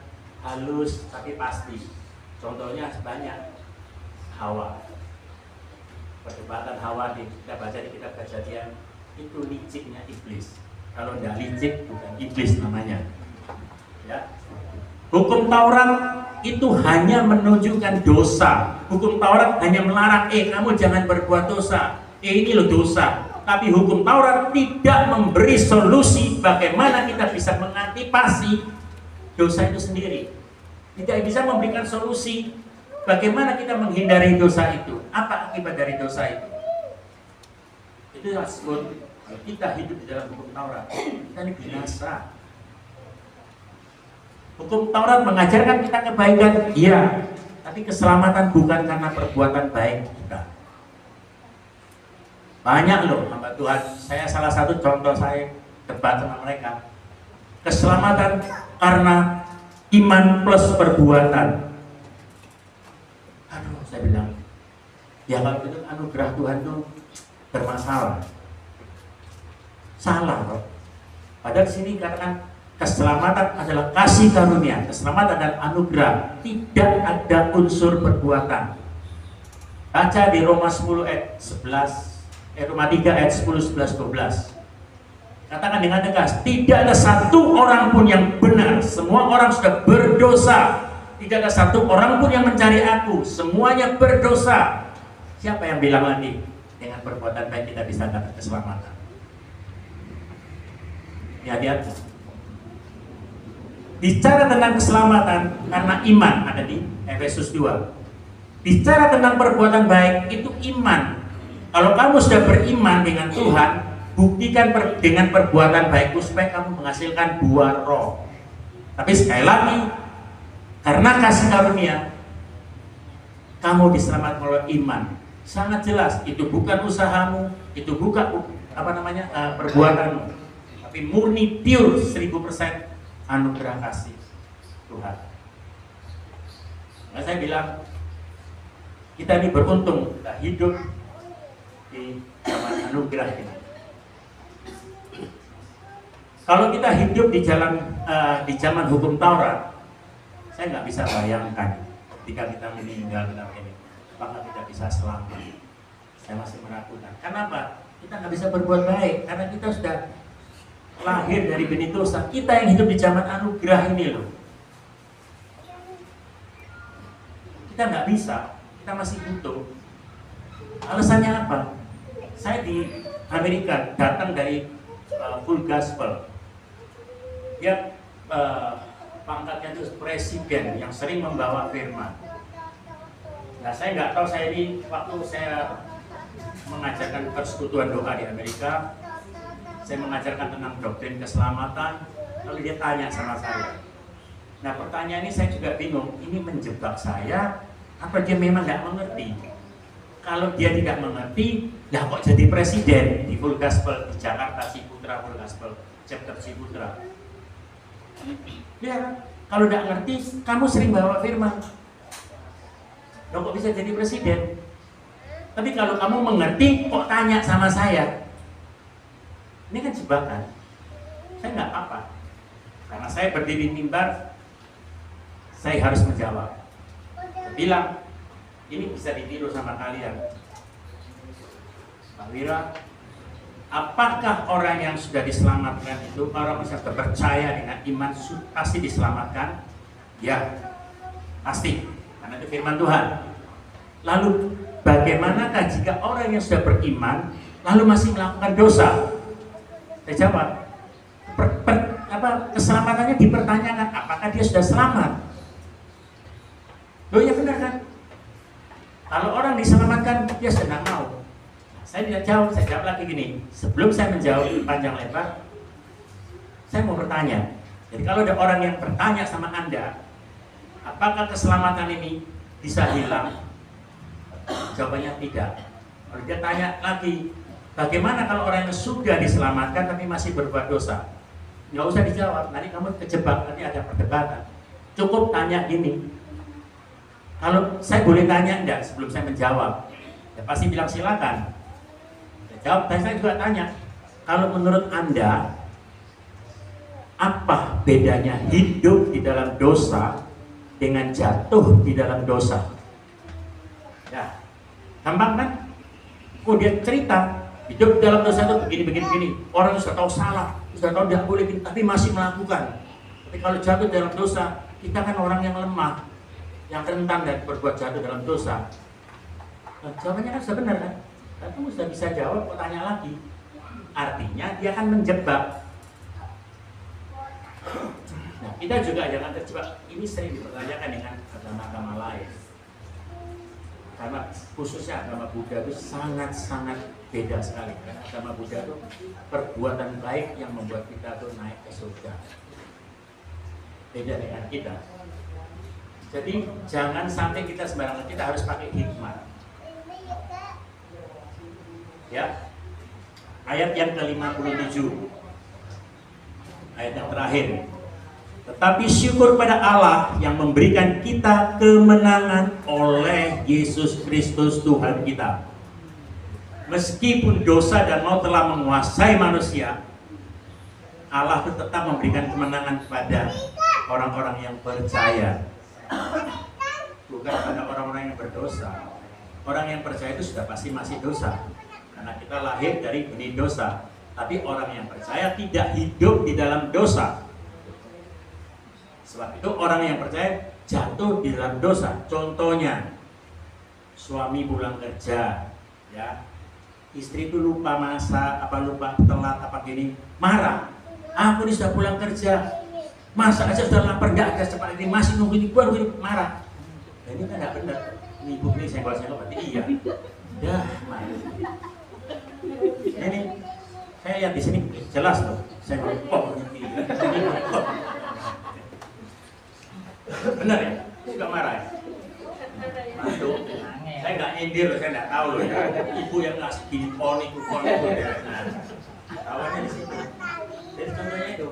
S3: halus tapi pasti. Contohnya banyak. Hawa, perdebatan Hawa kita baca di kitab Kejadian, itu liciknya iblis. Kalau tidak licik bukan iblis namanya. Ya. Hukum Taurat itu hanya menunjukkan dosa. Hukum Taurat hanya melarang, kamu jangan berbuat dosa. Ini loh dosa. Tapi hukum Taurat tidak memberi solusi bagaimana kita bisa mengantisipasi dosa itu sendiri. Tidak bisa memberikan solusi bagaimana kita menghindari dosa itu. Apa akibat dari dosa itu? Itu yang disebut, kalau kita hidup di dalam hukum Taurat, kita ini binasa. Hukum Taurat mengajarkan kita kebaikan, iya, tapi keselamatan bukan karena perbuatan baik kita. Banyak loh hamba Tuhan, saya salah satu contoh, saya debat sama mereka. Keselamatan karena iman plus perbuatan. Aduh, saya bilang, ya kalau itu anugerah Tuhan itu bermasalah. Salah loh. Padahal sini katakan keselamatan adalah kasih karunia, keselamatan dan anugerah, tidak ada unsur perbuatan. Baca di Roma 10 ayat 11, Roma 3 ayat 10, 11, 12. Katakan dengan tegas, tidak ada satu orang pun yang benar, semua orang sudah berdosa. Tidak ada satu orang pun yang mencari aku, semuanya berdosa. Siapa yang bilang lagi dengan perbuatan baik kita bisa dapat keselamatan? Hati-hati. Bicara tentang keselamatan karena iman, ada di Efesus 2. Bicara tentang perbuatan baik itu iman. Kalau kamu sudah beriman dengan Tuhan, buktikan dengan perbuatan baikmu supaya kamu menghasilkan buah roh. Tapi sekali lagi, karena kasih karunia, kamu diselamatkan oleh iman. Sangat jelas, itu bukan usahamu, itu bukan perbuatanmu, tapi murni pure 1000% anugerah kasih Tuhan. Nah, saya bilang, kita ini beruntung, kita hidup di zaman anugerah ini. Kalau kita hidup di zaman hukum Taurat, saya nggak bisa bayangkan ketika kita meninggal dalam ini, apakah kita bisa selamat. Saya masih meragukan. Kenapa? Kita nggak bisa berbuat baik karena kita sudah lahir dari benih dosa. Kita yang hidup di zaman anugerah ini loh. Kita nggak bisa. Kita masih butuh. Alasannya apa? Saya di Amerika datang dari full gospel. Dia pangkatnya itu presiden yang sering membawa firman. Nah, saya nggak tahu, saya ini waktu saya mengajarkan persekutuan doa di Amerika, saya mengajarkan tentang doktrin keselamatan, lalu dia tanya sama saya. Nah, pertanyaan ini saya juga bingung, ini menjebak saya, apa dia memang nggak mengerti? Kalau dia tidak mengerti, ya kok jadi presiden di Full Gospel di Jakarta, Ciputra, Full Gospel, chapter Ciputra. Ya, kalau nggak ngerti, kamu sering bawa firman. Loh, kok bisa jadi presiden? Tapi kalau kamu mengerti, kok tanya sama saya? Ini kan jebakan. Saya nggak apa-apa. Karena saya berdiri di mimbar, saya harus menjawab. Saya bilang, ini bisa ditiru sama kalian. Pak Wira, apakah orang yang sudah diselamatkan itu, orang yang sudah percaya dengan iman, pasti diselamatkan? Ya, pasti. Karena itu firman Tuhan. Lalu bagaimanakah jika orang yang sudah beriman lalu masih melakukan dosa? Saya jawab, keselamatannya dipertanyakan, apakah dia sudah selamat? Loh, ya benar kan? Kalau orang diselamatkan, dia sudah tidak mau. Saya tidak jawab, saya jawab lagi gini. Sebelum saya menjawab panjang lebar, saya mau bertanya. Jadi kalau ada orang yang bertanya sama Anda, apakah keselamatan ini bisa hilang? Jawabannya tidak. Kalau dia tanya lagi, bagaimana kalau orang yang sudah diselamatkan tapi masih berbuat dosa? Nggak usah dijawab, nanti kamu kejebak, nanti ada perdebatan. Cukup tanya gini. Kalau saya boleh tanya enggak sebelum saya menjawab? Ya pasti bilang silakan. Saya jawab, dan saya juga tanya, kalau menurut Anda, apa bedanya hidup di dalam dosa dengan jatuh di dalam dosa? Ya, gampang kan? Oh, dia cerita, hidup di dalam dosa itu begini. Orang sudah tahu salah, sudah tahu tidak boleh, tapi masih melakukan. Tapi kalau jatuh dalam dosa, kita kan orang yang lemah, yang rentan dan berbuat jatuh dalam dosa. Nah, jawabannya kan sudah benar kan? Dan kamu sudah bisa jawab, kok tanya lagi? Artinya dia akan menjebak. Nah, kita juga jangan terjebak. Ini sering dipertanyakan dengan agama-agama lain. Karena khususnya agama Buddha itu sangat-sangat beda sekali. Karena agama Buddha itu perbuatan baik yang membuat kita tuh naik ke surga. Beda dengan kita. Jadi jangan sampai kita sembarangan, kita harus pakai hikmat. Ya, ayat yang ke-57, ayat yang terakhir. Tetapi syukur pada Allah yang memberikan kita kemenangan oleh Yesus Kristus Tuhan kita. Meskipun dosa dan maut telah menguasai manusia, Allah tetap memberikan kemenangan pada orang-orang yang percaya. Bukan pada orang-orang yang berdosa. Orang yang percaya itu sudah pasti masih dosa, karena kita lahir dari benih dosa. Tapi orang yang percaya tidak hidup di dalam dosa. Sebab itu orang yang percaya jatuh di dalam dosa. Contohnya, suami pulang kerja, ya, istri itu lupa masak, lupa telat, gini, marah. Aku ini sudah pulang kerja, masa aja sudah lapar, nggak ada cepat ini, masih nunggu ini, baru ini, marah. Nah, ini kan nggak benar. Ini ibu ini senggol-senggol, berarti iya. Ya, marah. Ini saya lihat di sini jelas loh, senggol kok ini. Benar ya? Juga marah ya? Masuk. Saya nggak nyindir, saya nggak tahu loh ya. Ibu yang ngasih gini pon itu ya. Nah, tawannya di situ. Jadi contohnya itu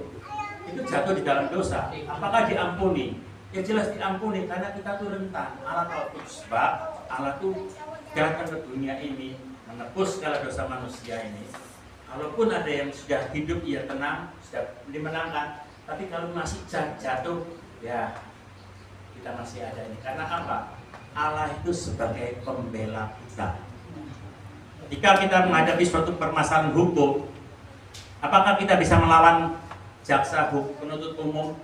S3: jatuh di dalam dosa. Apakah diampuni? Ya jelas diampuni, karena kita tuh rentan. Allah tahu sebab Allah tuh datang ke dunia ini menebus segala dosa manusia ini. Kalaupun ada yang sudah hidup ia tenang, sudah dimenangkan, tapi kalau masih jatuh, ya kita masih ada ini. Karena apa? Allah itu sebagai pembela kita. Ketika kita menghadapi suatu permasalahan hukum, apakah kita bisa melawan jaksa penuntut umum?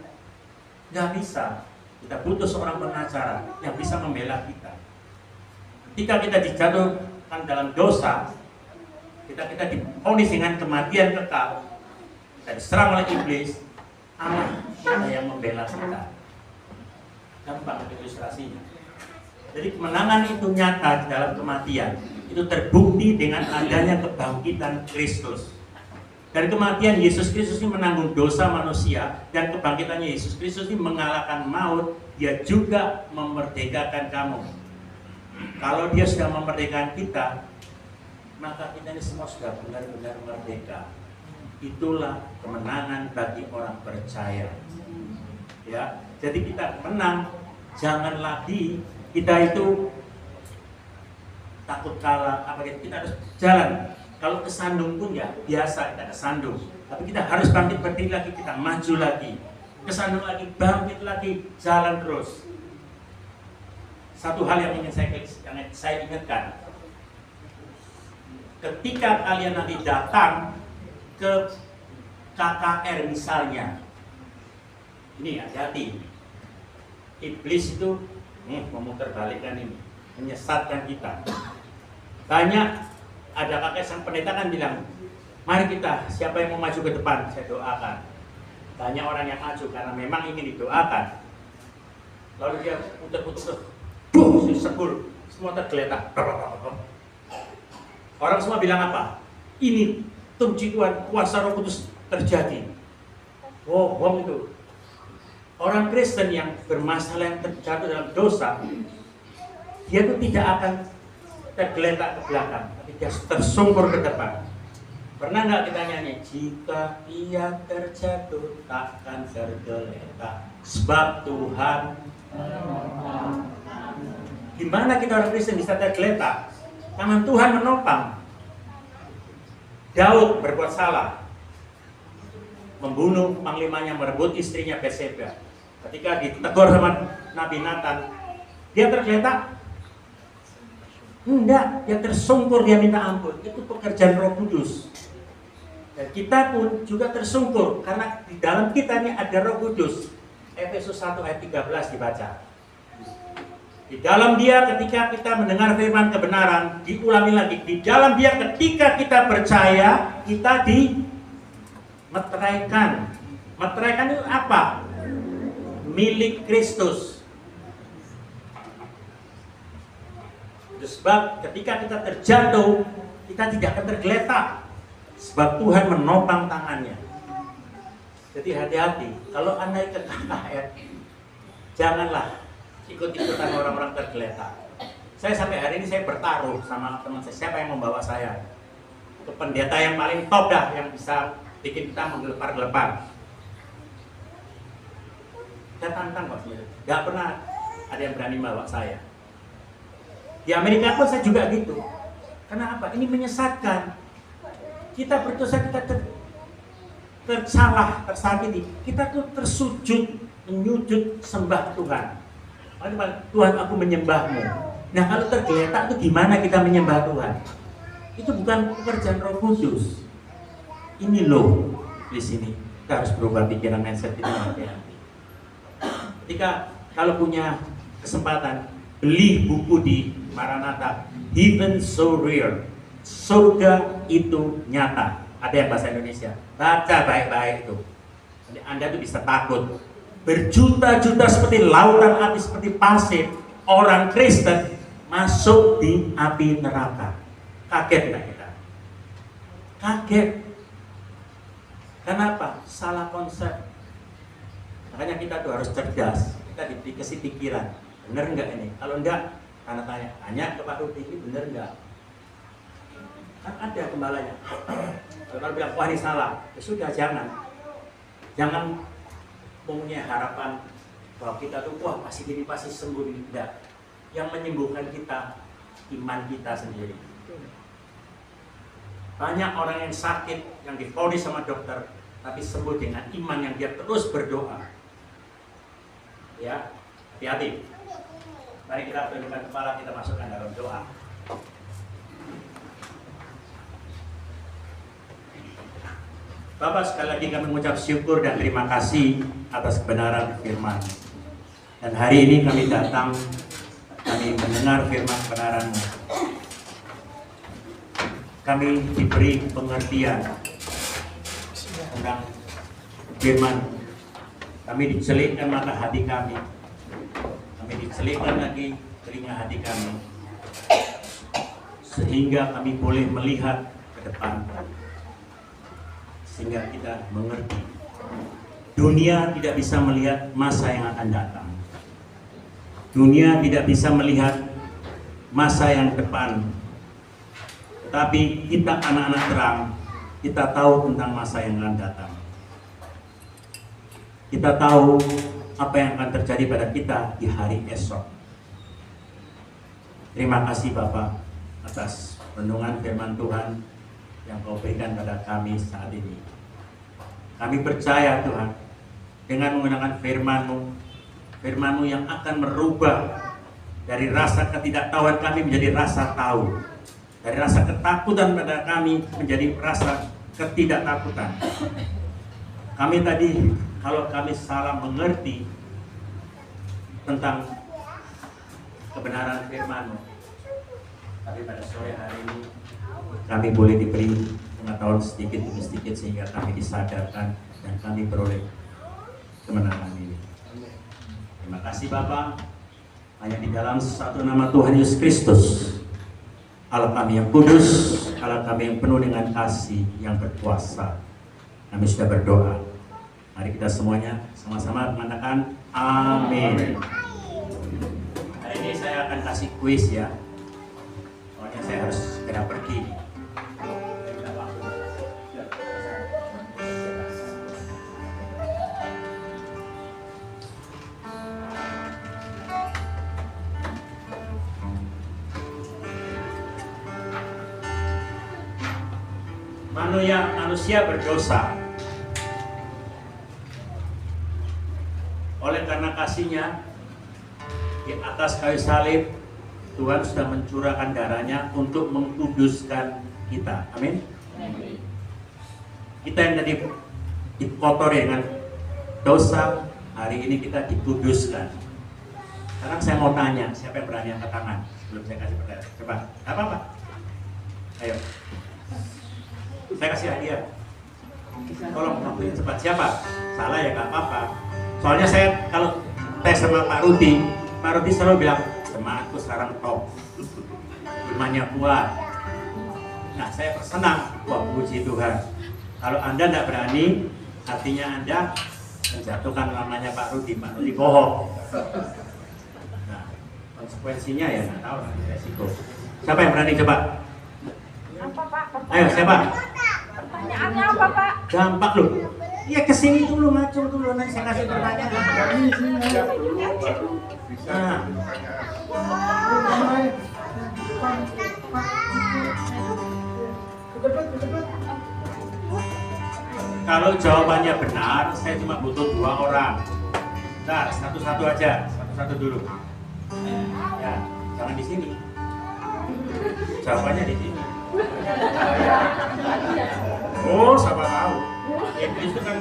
S3: Nggak bisa. Kita butuh seorang pengacara yang bisa membela kita. Ketika kita dijatuhkan dalam dosa, kita divonis dengan kematian kekal, kita diserang oleh iblis, Allah kita yang membela kita. Gampang ilustrasinya. Jadi kemenangan itu nyata di dalam kematian. Itu terbukti dengan adanya kebangkitan Kristus. Dari kematian Yesus Kristus ini menanggung dosa manusia, dan kebangkitannya Yesus Kristus ini mengalahkan maut. Dia juga memerdekakan kamu. Kalau dia sudah memerdekakan kita, maka kita ini semua sudah benar-benar merdeka. Itulah kemenangan bagi orang percaya. Ya, jadi kita menang. Jangan lagi kita itu takut kalah. Kita harus jalan. Kalau kesandung pun ya biasa, kita kesandung. Tapi kita harus bangkit berdiri lagi, kita maju lagi. Kesandung lagi, bangkit lagi, jalan terus. Satu hal yang ingin saya ingatkan. Ketika kalian nanti datang ke KKR misalnya, ini hati-hati. Iblis itu memutarbalikkan ini, menyesatkan kita. Banyak ada kakek sang pendeta kan bilang, mari kita, siapa yang mau maju ke depan, saya doakan. Banyak orang yang maju karena memang ingin didoakan. Lalu dia putar-putar, sebul, semua tergeletak. Orang semua bilang apa? Ini puji Tuhan, kuasa Roh Kudus terjadi. Bohong itu. Orang Kristen yang bermasalah, yang terjatuh dalam dosa, dia itu tidak akan tergeletak ke belakang, tapi dia tersungkur ke depan. Pernah nggak kita nyanyi? Jika ia terjatuh takkan tergeletak, sebab Tuhan. Gimana kita orang Kristen bisa tergeletak? Tangan Tuhan menopang. Daud berbuat salah, membunuh panglimanya, merebut istrinya Batseba. Ketika ditegur sama Nabi Nathan, dia tergeletak? Enggak, dia tersungkur, dia minta ampun. Itu pekerjaan Roh Kudus. Dan kita pun juga tersungkur karena di dalam kita ini ada Roh Kudus. Efesus 1 ayat 13 dibaca. Di dalam dia ketika kita mendengar firman kebenaran, diulangi lagi. Di dalam dia ketika kita percaya, kita dimeteraikan. Meteraikan itu apa? Milik Kristus. Sebab ketika kita terjatuh, kita tidak akan tergeletak. Sebab Tuhan menopang tangannya. Jadi hati-hati, kalau Anda ikut KKR, janganlah ikut-ikutan orang-orang tergeletak. Saya sampai hari ini saya bertaruh sama teman saya, siapa yang membawa saya ke pendeta yang paling top dah, yang bisa bikin kita menggelepar-gelepar. Saya tantang kok, gak pernah ada yang berani bawa saya. Di Amerika pun saya juga gitu. Kenapa? Ini menyesatkan. Kita berdosa, kita tersalah, tersakiti. Kita tuh tersujud, menyujud, sembah Tuhan. Tuhan, aku menyembahmu. Nah, kalau tergeletak itu gimana kita menyembah Tuhan? Itu bukan pekerjaan Roh Kudus. Ini loh di sini. Kita harus berubah pikiran, mindset kita. Ketika kalau punya kesempatan, beli buku di Maranatha, Heaven So Real, surga itu nyata. Ada yang bahasa Indonesia, baca baik-baik itu. Jadi Anda tuh bisa takut. Berjuta-juta seperti lautan api, seperti pasir, orang Kristen masuk di api neraka. Kaget nggak kita? Kaget. Kenapa? Salah konsep. Makanya kita tuh harus cerdas. Kita dikasih pikiran. Bener nggak ini? Kalau enggak, tanda tanya ke Pak Rudi, ini bener nggak? Kan ada gembalanya. Kalau bilang, wah ini salah, ya sudah jangan mempunyai harapan bahwa kita tuh wah pasti gini, pasti sembuh. Tidak. Yang menyembuhkan kita iman kita sendiri. Banyak orang yang sakit, yang divonis sama dokter, tapi sembuh dengan iman yang dia terus berdoa. Ya, hati-hati. Mari kita tundukkan kepala, kita masukkan dalam doa. Bapak, sekali lagi kami mengucap syukur dan terima kasih atas kebenaran firman. Dan hari ini kami datang, kami mendengar firman kebenaran-Mu. Kami diberi pengertian tentang firman. Kami dicelupkan mata hati kami. Kami dicelupkan lagi telinga hati kami. Sehingga kami boleh melihat ke depan. Sehingga kita mengerti. Dunia tidak bisa melihat masa yang akan datang. Dunia tidak bisa melihat masa yang depan. Tetapi kita anak-anak terang, kita tahu tentang masa yang akan datang. Kita tahu apa yang akan terjadi pada kita di hari esok. Terima kasih Bapak atas renungan firman Tuhan yang Kau berikan pada kami saat ini. Kami percaya Tuhan, dengan menggunakan firman-Mu yang akan merubah dari rasa ketidaktahuan kami menjadi rasa tahu, dari rasa ketakutan pada kami menjadi rasa ketidaktakutan. Kami tadi, kalau kami salah mengerti tentang kebenaran firman-Mu, tapi pada sore hari ini kami boleh diberi pengetahuan sedikit demi sedikit sehingga kami disadarkan dan kami beroleh kemenangan ini. Terima kasih Bapa. Hanya di dalam satu nama Tuhan Yesus Kristus, Allah kami yang kudus, Allah kami yang penuh dengan kasih, yang berkuasa, kami sudah berdoa. Mari kita semuanya sama-sama mengatakan amin. Hari ini saya akan kasih kuis ya. Soalnya saya harus segera pergi. Manusia berdosa. Oleh karena kasih-Nya di atas kayu salib, Tuhan sudah mencurahkan darah-Nya untuk mengkuduskan kita. Amin. Kita yang tadi dikotori dengan dosa, hari ini kita dikuduskan. Sekarang saya mau tanya, siapa yang berani angkat tangan sebelum saya kasih pertanyaan? Coba, apa-apa? Ayo. Saya kasih hadiah. Tolong waktunya cepat. Siapa? Salah ya, gak apa-apa. Soalnya saya kalau tes sama Pak Rudi selalu bilang, semangatku sekarang top, imannya kuat. Nah, saya bersenang. Wah, puji Tuhan. Kalau Anda tidak berani, artinya Anda menjatuhkan namanya Pak Rudi bohong. Nah, konsekuensinya ya nggak tahu, resiko. Siapa yang berani coba?
S4: Apa Pak?
S3: Ayo, siapa?
S4: Pertanyaannya apa Pak?
S3: Gampang loh. Iya, kesini dulu, ngacung dulu, nanti saya kasih pertanyaan. Nah, kalau jawabannya benar, saya cuma butuh 2 orang. Bentar, satu-satu aja, satu-satu dulu. Ya, jangan di sini. Jawabannya di sini. Oh, siapa tahu. Iblis itu kan.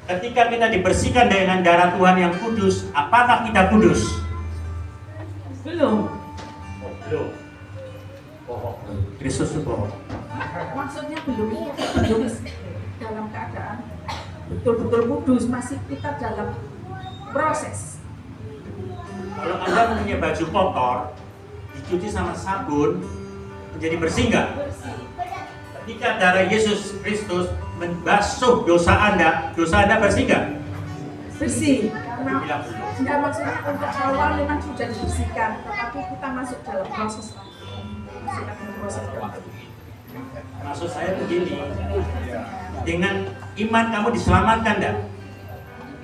S3: Ketika kita dibersihkan dengan darah Tuhan yang kudus, apakah kita kudus?
S4: Belum.
S3: Belum. Bohong. Kristus itu bohong.
S4: Maksudnya belum dalam keadaan betul-betul kudus, masih kita dalam proses.
S3: Kalau Anda punya baju kotor, dicuci sama sabun, menjadi bersih nggak? Ketika darah Yesus Kristus membasuh dosa Anda bersih nggak?
S4: Bersih. Karena enggak maksudnya untuk awal memang sudah dibersihkan, tetapi kita masuk dalam proses lagi. Masih dalam proses lagi.
S3: Maksud saya begini, dengan iman kamu diselamatkan enggak?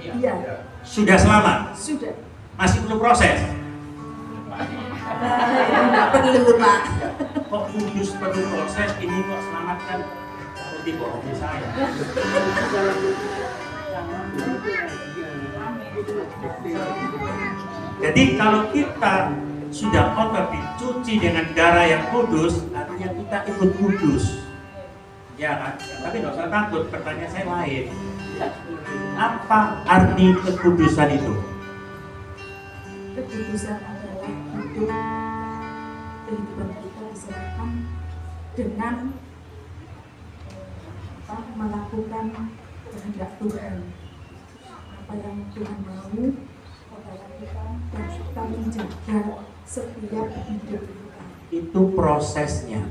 S4: Iya.
S3: Sudah selamat?
S4: Sudah.
S3: Masih perlu proses?
S4: Enggak perlu Pak.
S3: Kok kudus perlu proses, ini kok selamatkan? Seperti bohongin saya. Jadi kalau kita sudah kotor dicuci dengan darah yang kudus, artinya kita ikut kudus. Ya kan? Tapi nggak usah takut, pertanyaan saya lain. Apa arti kekudusan itu?
S4: Kekudusan adalah hidup kehidupan kita diserahkan dengan melakukan kehendak Tuhan. Apa yang Tuhan mau kita lakukan dan kita menjaga setiap hidup kita.
S3: Itu prosesnya.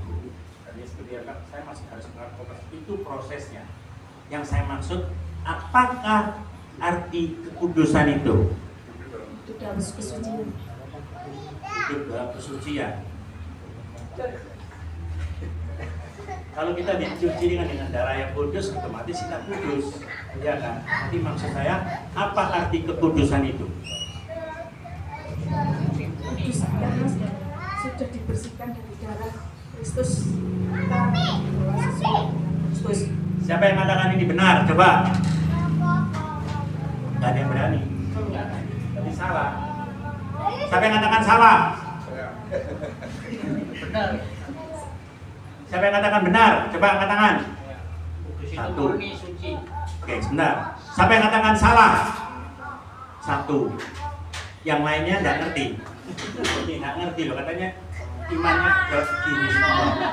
S3: Saya masih harus mengerti itu prosesnya. Yang saya maksud, apakah arti kekudusan itu?
S4: Itu dalam kesucian.
S3: Itu dalam kesucian. Kalau kita dicuci dengan darah yang kudus, otomatis kita kudus, ya kan? Jadi maksud saya, apa arti kekudusan itu?
S4: Kudus karena sudah dibersihkan dari darah Kristus. Kita adalah sesuai dengan Kristus.
S3: Siapa yang mengatakan ini benar? Coba. Gak ada yang berani. Tapi salah. Siapa yang mengatakan salah?
S5: Benar.
S3: Siapa yang katakan benar? Coba angkat tangan.
S5: Kudus itu
S3: Satu.
S5: murni suci.
S3: Oke, sebentar. Siapa yang katakan salah? Satu. Yang lainnya nggak ngerti. Ini nggak ngerti loh, katanya imannya ke ini semua.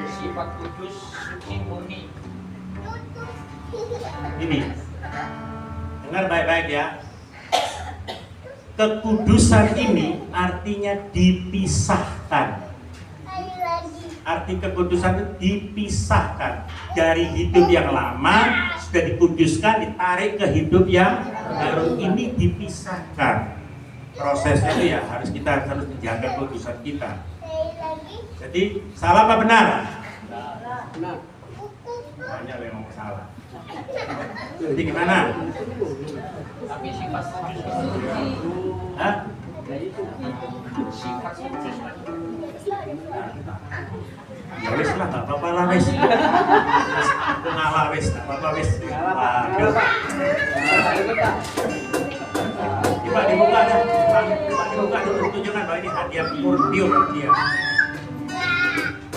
S5: Sifat kudus suci murni.
S3: Ini. Dengar baik-baik ya. Kekudusan ini artinya dipisahkan. Arti kekudusan itu dipisahkan dari hidup yang lama, sudah dikuduskan, ditarik ke hidup yang baru. Ini dipisahkan. Prosesnya itu ya harus menjaga kekudusan kita. Jadi salah apa benar?
S5: Benar.
S3: Banyak yang ngomong salah. Jadi gimana?
S5: Tapi sifat kudus itu suci.
S3: Hah?
S5: Sifat kudus.
S3: Ya wis lah, nggak apa-apa lah wis. Aku ngalah wis, nggak apa-apa wis. Waduh. Coba dibuka dah. Coba dibuka dulu, tunjukkan bahwa ini hadiah murni dia.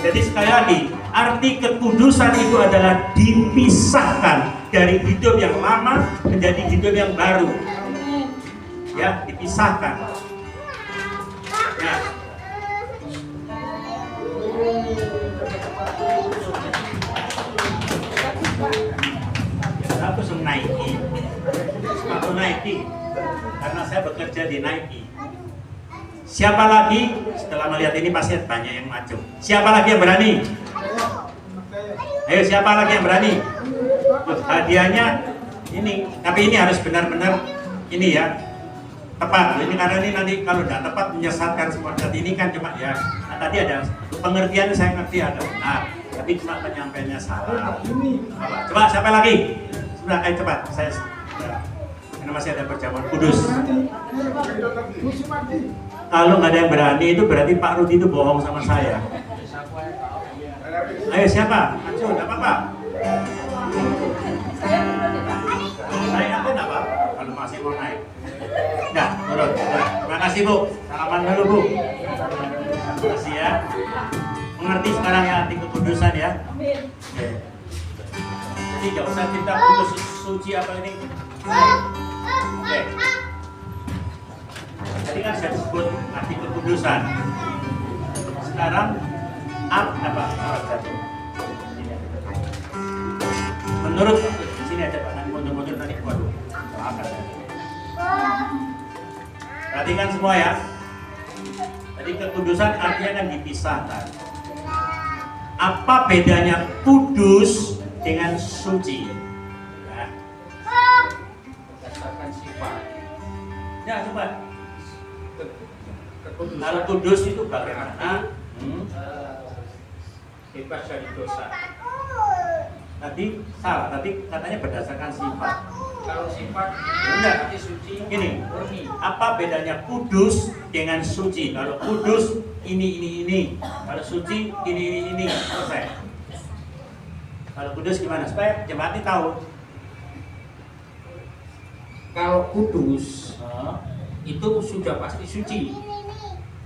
S3: Jadi sekali lagi, arti kekudusan itu adalah dipisahkan dari hidup yang lama menjadi hidup yang baru. Ya, dipisahkan. Ya. Aku langsung Nike, sepatu Nike, karena saya bekerja di Nike. Siapa lagi setelah melihat ini pasti banyak yang maju. Siapa lagi yang berani? Ayo, siapa lagi yang berani? Loh, hadiahnya ini, tapi ini harus benar-benar ini ya tepat. Ini karena ini nanti kalau tidak tepat menyesatkan semua. Tadi ini kan cuma ya, nah, tadi ada pengertian saya ngerti ada benar, tapi cuma penyampaiannya salah. Coba siapa lagi? Sudah, ayo cepat saya. Karena masih ada perjamuan kudus. Kalau nggak ada yang berani itu berarti Pak Rudi itu bohong sama saya. Ayo siapa? Maju, nggak apa-apa. Saya nanti nggak apa? Kalau masih mau naik. Nah, turun. Terima kasih Bu. Salaman dulu Bu. Terima kasih ya. Mengerti sekarang ya arti kekudusan ya. Oke. Jadi nggak usah kita kudus suci apa ini. Oke. Tadi kan saya sebut arti kekudusan. Sekarang apa? Menurut sini aja Pak, nanti mundur-mundur tadi waduh. Perhatikan semua ya. Jadi kekudusan artinya kan dipisahkan. Apa bedanya kudus dengan suci? Ya.
S5: Berdasarkan sifat.
S3: Ya coba. Kalau kudus itu bagaimana?
S5: Bebas dari dosa.
S3: Tadi salah, tadi katanya berdasarkan sifat.
S5: Kalau sifat
S3: Enggak.
S5: berarti suci
S3: Gini,
S5: murni.
S3: apa bedanya kudus dengan suci? Kalau kudus ini. Kalau suci ini. Selesai. Kalau kudus gimana? Supaya jemaat ini tahu.
S5: Kalau kudus itu sudah pasti suci.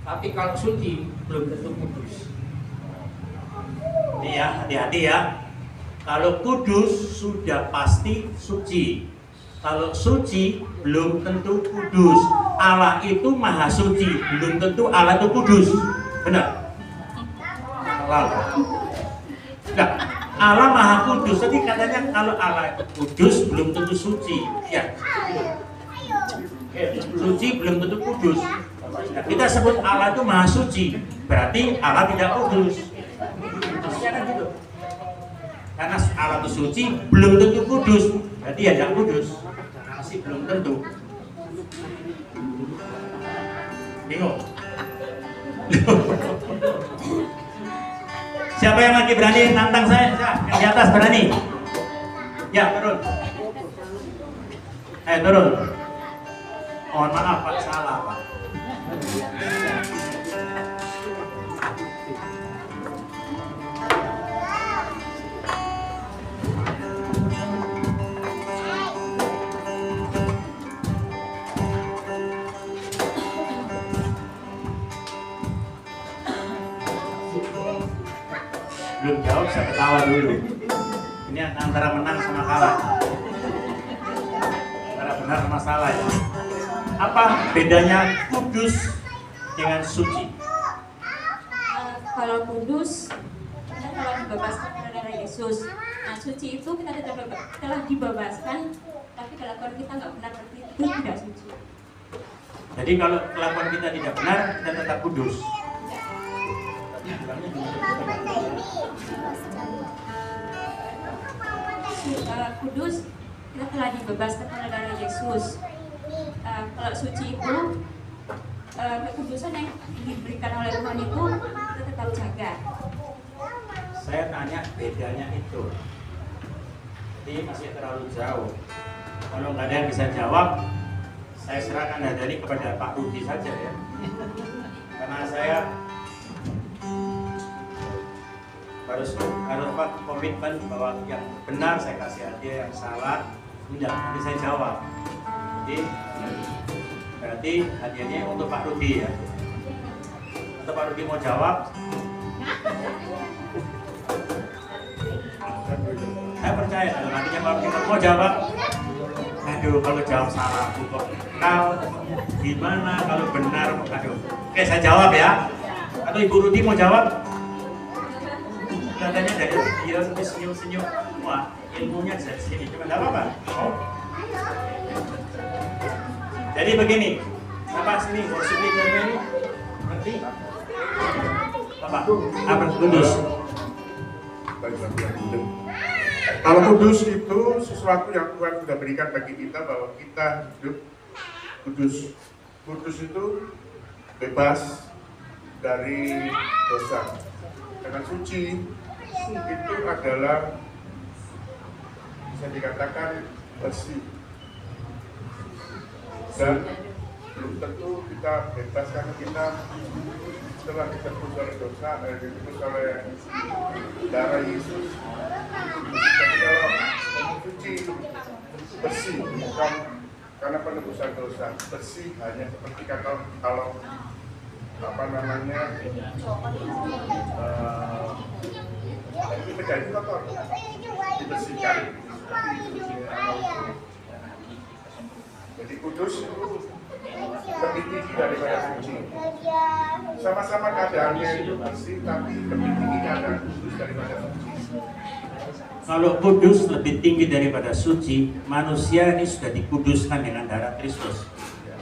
S5: Tapi kalau suci belum tentu kudus.
S3: Ini ya, hati-hati ya. Kalau kudus sudah pasti suci. Kalau suci belum tentu kudus. Allah itu maha suci, belum tentu Allah itu kudus. Benar? Lalu. Nah, Allah Maha Kudus. Tadi katanya kalau Allah itu kudus belum tentu suci. Ya. Suci belum tentu kudus. Nah, kita sebut Allah itu Maha Suci, berarti Allah tidak kudus. Maksudnya kan gitu. Karena Allah itu suci belum tentu kudus, berarti ya tidak kudus. Masih belum tentu. Bingung? Siapa yang lagi berani nantang saya? Yang di atas berani? Ya, turun. Turun. Mohon maaf Pak, salah Pak. Belum jawab, saya ketawa dulu. Ini antara menang sama kalah, antara benar sama salah ya. Apa bedanya kudus dengan suci?
S6: Kalau kudus kita telah dibebaskan oleh darah Yesus. Nah, suci itu kita telah dibebaskan, tapi kelakuan kita nggak benar berarti itu tidak suci.
S3: Jadi kalau kelakuan kita tidak benar, kita tetap kudus.
S6: Kudus kita telah dibebaskan oleh darah Yesus. Kalau suci itu kekudusan yang diberikan oleh Tuhan itu kita tetap jaga.
S3: Saya tanya bedanya itu, jadi masih terlalu jauh. Kalau nggak ada yang bisa jawab, saya serahkan dari kepada Pak Rudi saja ya. Karena saya harus komitmen bahwa yang benar saya kasih hadiah, yang salah tidak, nanti saya jawab. Jadi berarti hadiahnya untuk Pak Rudi ya. Atau Pak Rudi mau jawab? Saya percaya kalau nantinya Pak Rudi mau jawab, aduh kalau jawab salah kok. Kalau gimana kalau benar? Aduh. Oke, saya jawab ya. Atau Ibu Rudi mau jawab? Katanya dari dia senyum-senyum. Wah, ilmunya dari sini. Cuma enggak apa-apa. Oh. Jadi begini, apa sini worship leader ini? Ngerti? Apa? Apa kudus?
S1: Kalau kudus itu sesuatu yang Tuhan sudah berikan bagi kita, bahwa kita hidup kudus. Kudus itu bebas dari dosa. Dengan suci itu adalah bisa dikatakan bersih. Dan belum tentu kita bebas karena kita setelah ditebus oleh dosa, ditebus oleh darah Yesus. Tapi kalau suci bersih, bukan karena penebusan dosa, bersih hanya seperti kalau apa namanya ini menjadi kotor, dibersihkan. Jadi kudus itu lebih tinggi daripada suci. Sama-sama keadaannya itu bersih, tapi lebih tinggi keadaan kudus daripada suci.
S3: Kalau kudus lebih tinggi daripada suci, manusia ini sudah dikuduskan dengan darah Kristus.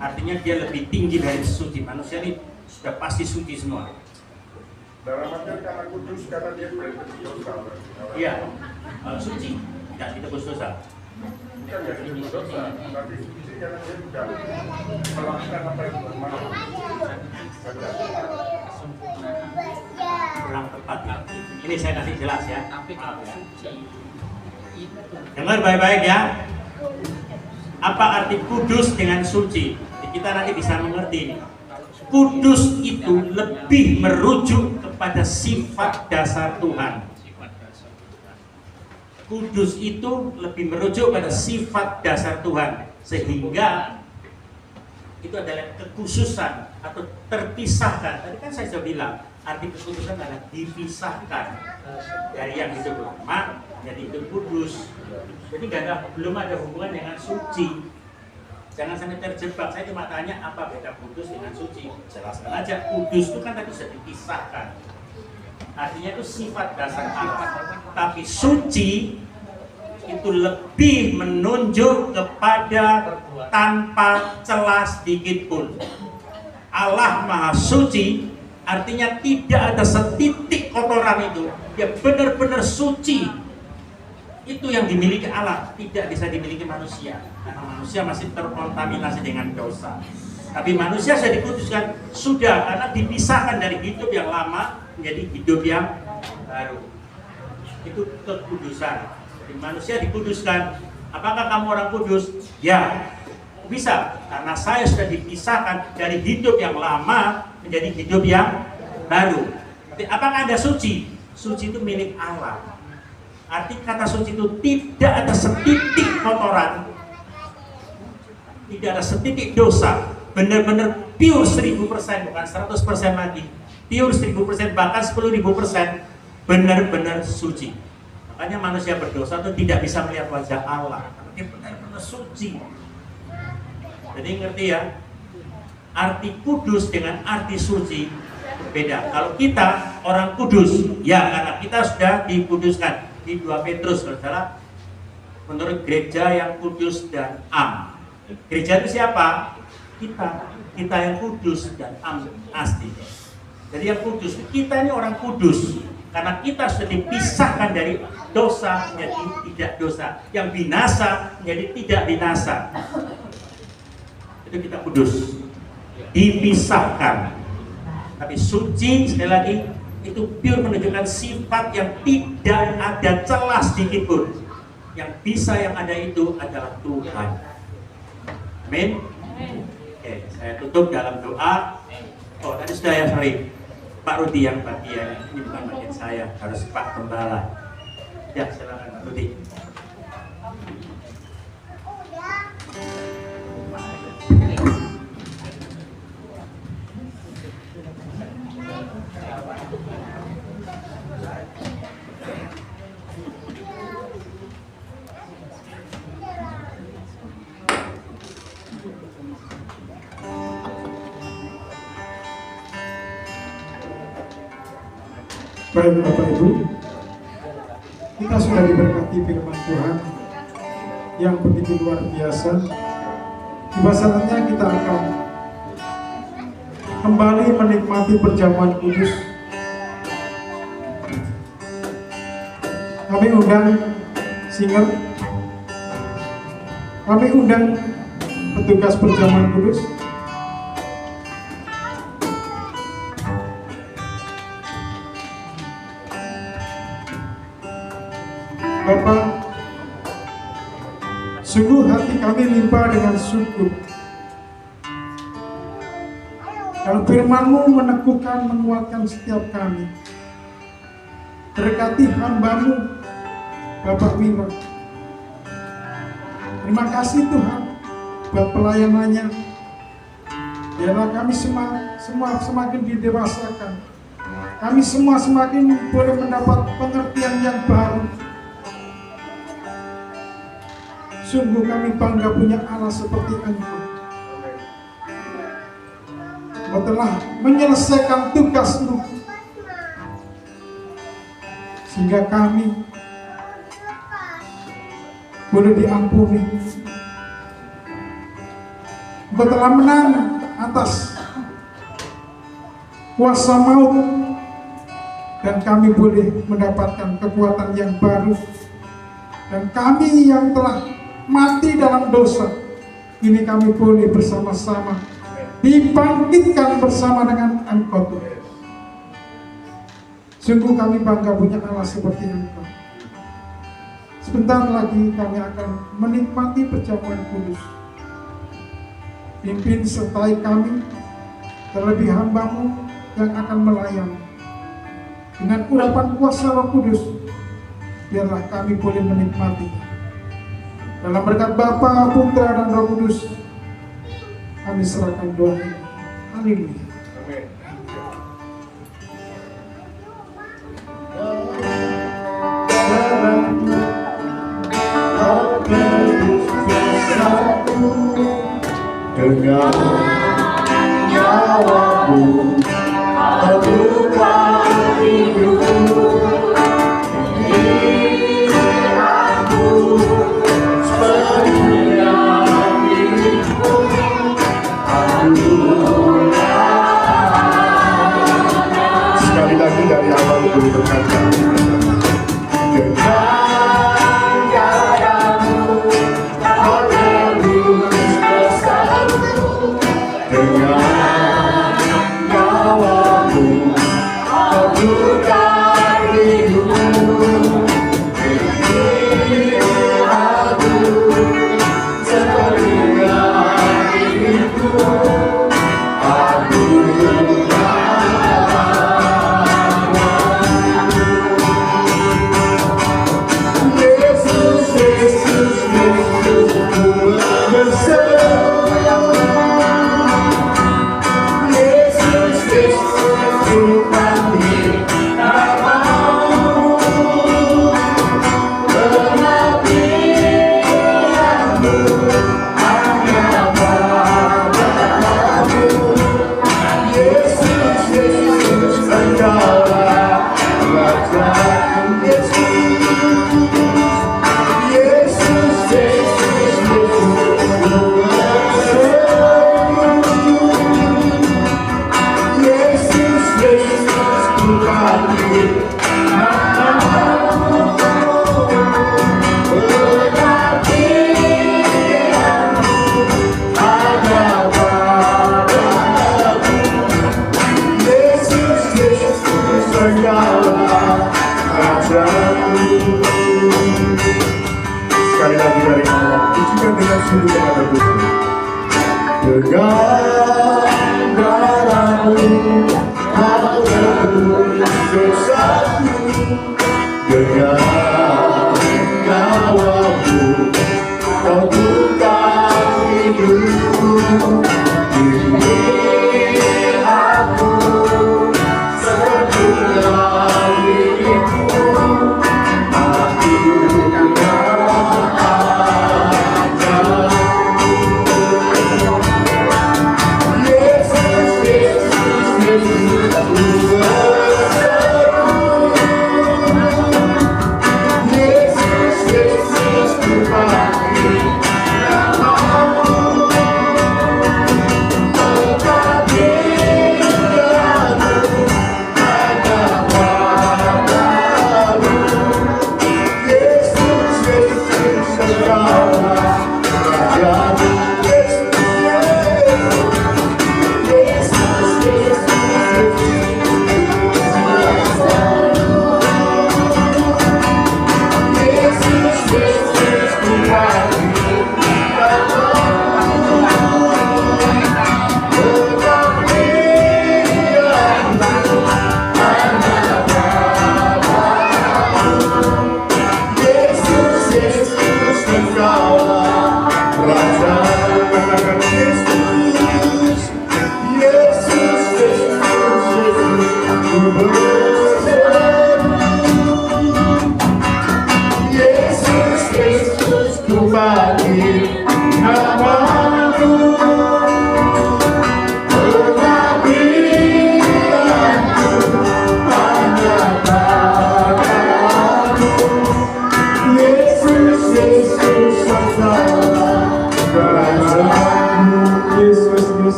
S3: Artinya dia lebih tinggi dari suci. Manusia ini sudah pasti suci semua.
S1: Dalam artian karena kudus, karena dia bebas dosa.
S3: Iya, suci, tidak ditebus dosa.
S1: Bukan dari tebus dosa, tapi suci karena dia sudah melakukan apa yang Tuhan mau.
S3: Kurang tepat ya. Ini saya kasih jelas ya. Maaf ya. Dengar baik-baik ya. Apa arti kudus dengan suci? Kita nanti bisa mengerti. Kudus itu lebih merujuk kepada sifat dasar Tuhan. Kudus itu lebih merujuk pada sifat dasar Tuhan, sehingga itu adalah kekhususan atau terpisahkan. Tadi kan saya sudah bilang, arti kekhususan adalah dipisahkan dari yang hidup lama jadi hidup kudus. Jadi belum ada hubungan dengan suci. Jangan sampai terjebak. Saya cuma tanya apa beda kudus dengan suci. Jelaskan aja. Kudus itu kan tadi sudah dipisahkan. artinya itu sifat dasar Allah. Tapi suci itu lebih menunjuk kepada tanpa celah sedikit pun. Allah Maha Suci artinya tidak ada setitik kotoran itu. Dia benar-benar suci. Itu yang dimiliki Allah, tidak bisa dimiliki manusia. Karena manusia masih terkontaminasi dengan dosa. Tapi manusia sudah diputuskan, sudah, karena dipisahkan dari hidup yang lama menjadi hidup yang baru. Itu kekudusan. Jadi manusia dikuduskan. Apakah kamu orang kudus? Ya, bisa. Karena saya sudah dipisahkan dari hidup yang lama menjadi hidup yang baru. Tapi apakah Anda suci? Suci itu milik Allah. Arti kata suci itu tidak ada setitik kotoran, tidak ada setitik dosa, benar-benar pure 1000%, bukan 100% lagi, pure 1000%, bahkan 10.000%, benar-benar suci. Makanya manusia berdosa itu tidak bisa melihat wajah Allah, karena dia benar-benar suci. Jadi ngerti ya, arti kudus dengan arti suci beda. Kalau kita orang kudus, ya karena kita sudah dikuduskan. Di 2 Petrus, saudara, menurut gereja yang kudus dan am. Gereja itu siapa? Kita yang kudus dan am asli. Jadi yang kudus, kita ini orang kudus karena kita sudah dipisahkan dari dosa menjadi tidak dosa, yang binasa menjadi tidak binasa. Itu kita kudus, dipisahkan. Tapi suci, sekali lagi, itu pure menunjukkan sifat yang tidak ada celah sedikit pun. Yang bisa yang ada itu adalah Tuhan. Amin. Oke, saya tutup dalam doa. Oh, tadi sudah ya, sorry, Pak Rudi yang bagian ini bukan bagian saya, harus Pak Gembala. Ya, silakan Pak Rudi.
S7: Baik Bapak Ibu, kita sudah diberkati firman Tuhan yang begitu luar biasa. Tiba saatnya kita akan kembali menikmati perjamuan kudus. Kami undang singer, kami undang petugas perjamuan kudus. Bapak, sungguh hati kami limpah dengan syukur. Kalau firman-Mu meneguhkan, menguatkan setiap kami. Berkati hamba-Mu, Bapak Wira. Terima kasih Tuhan buat pelayanannya. Biarlah kami semua semakin didewasakan. Kami semua semakin boleh mendapat pengertian yang baru. Sungguh kami bangga punya Allah seperti Engkau. Engkau telah menyelesaikan tugas-Mu sehingga kami boleh diampuni. Engkau telah menang atas kuasa maut dan kami boleh mendapatkan kekuatan yang baru. Dan kami yang telah mati dalam dosa, ini kami boleh bersama-sama dibangkitkan bersama dengan Engkau Tuhan. Sungguh kami bangga punya Allah seperti Engkau. Sebentar lagi kami akan menikmati perjamuan kudus. Pimpin sertai kami, terlebih hamba-Mu yang akan melayani. Dengan urapan kuasa Roh Kudus, biarlah kami boleh menikmati. Dalam berkat Bapa, Putra, dan Roh Kudus, kami serahkan doa ini. Haleluya.
S1: Dengan nyawamu, membuka hidup. sujud kepada Tuhan. Dengan darahmu aku tebus dosaku, dengan nyawamu kau bukan hidupku. Ini aku sepenuhnya milikmu. Aku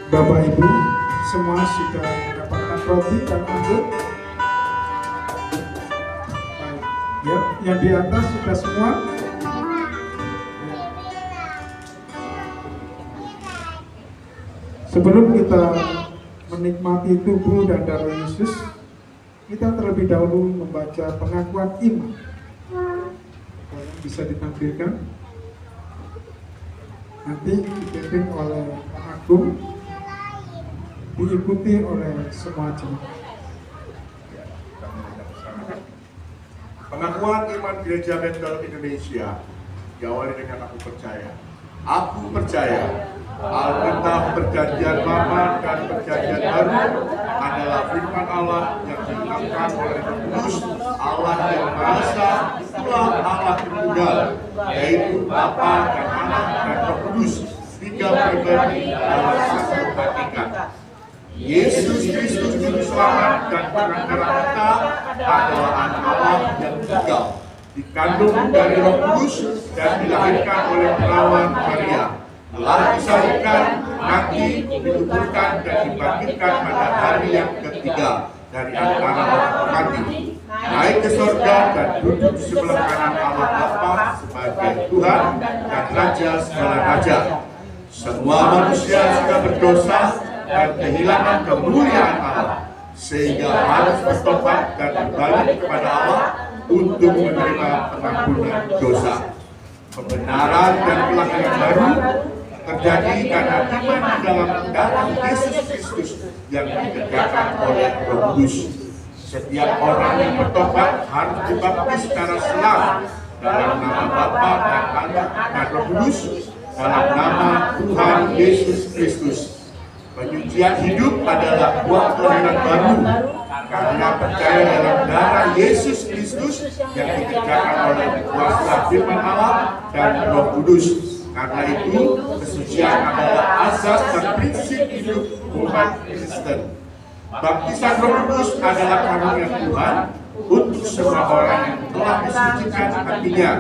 S7: Bapak Ibu semua sudah mendapatkan roti dan anggur. Baik. Ya, yang di atas sudah semua. Sebelum kita menikmati tubuh dan darah Yesus, kita terlebih dahulu membaca pengakuan iman. Bisa ditampilkan. Nanti dipimpin oleh Pak Agung, diikuti oleh semua jemaat.
S1: Pengakuan iman Gereja Bethel Indonesia diawali dengan aku percaya. Aku percaya Alkitab Perjanjian Lama dan Perjanjian Baru adalah firman Allah yang diungkapkan oleh Roh Kudus, Allah yang Maha Esa, Allah Tritunggal, yaitu Bapa dan Anak dan Roh Kudus, tiga pribadi dalam satu hakikat. Yesus Kristus Juru Selamat dan Pengacara kita adalah Anak Allah yang tunggal, dikandung dari Roh Kudus dan dilahirkan oleh perawan Maria, telah disalibkan, mati, dikuburkan dan dibangkitkan pada hari yang ketiga dari antara orang mati, naik ke surga dan duduk di sebelah kanan Allah Bapa sebagai Tuhan dan Raja segala raja. Semua manusia sudah berdosa dan kehilangan kemuliaan Allah, sehingga harus bertobat dan berbalik kepada Allah untuk menerima pengampunan dosa. Kebenaran dan kelahiran baru terjadi karena iman di dalam darah Yesus Kristus yang dikerjakan oleh Roh Kudus. Setiap orang yang bertobat harus dibaptis secara selang dalam nama Bapa dan Anak dan Roh Kudus, dalam nama Tuhan Yesus Kristus. Penyucian hidup adalah buah kelahiran baru karena percaya dalam darah Yesus Kristus yang dikerjakan oleh kuasa firman Allah dan Roh Kudus. Karena itu, kesucian adalah asas dan prinsip hidup umat Kristen. Baptisan Roh Kudus adalah karunia Tuhan untuk semua orang yang telah disucikan hatinya.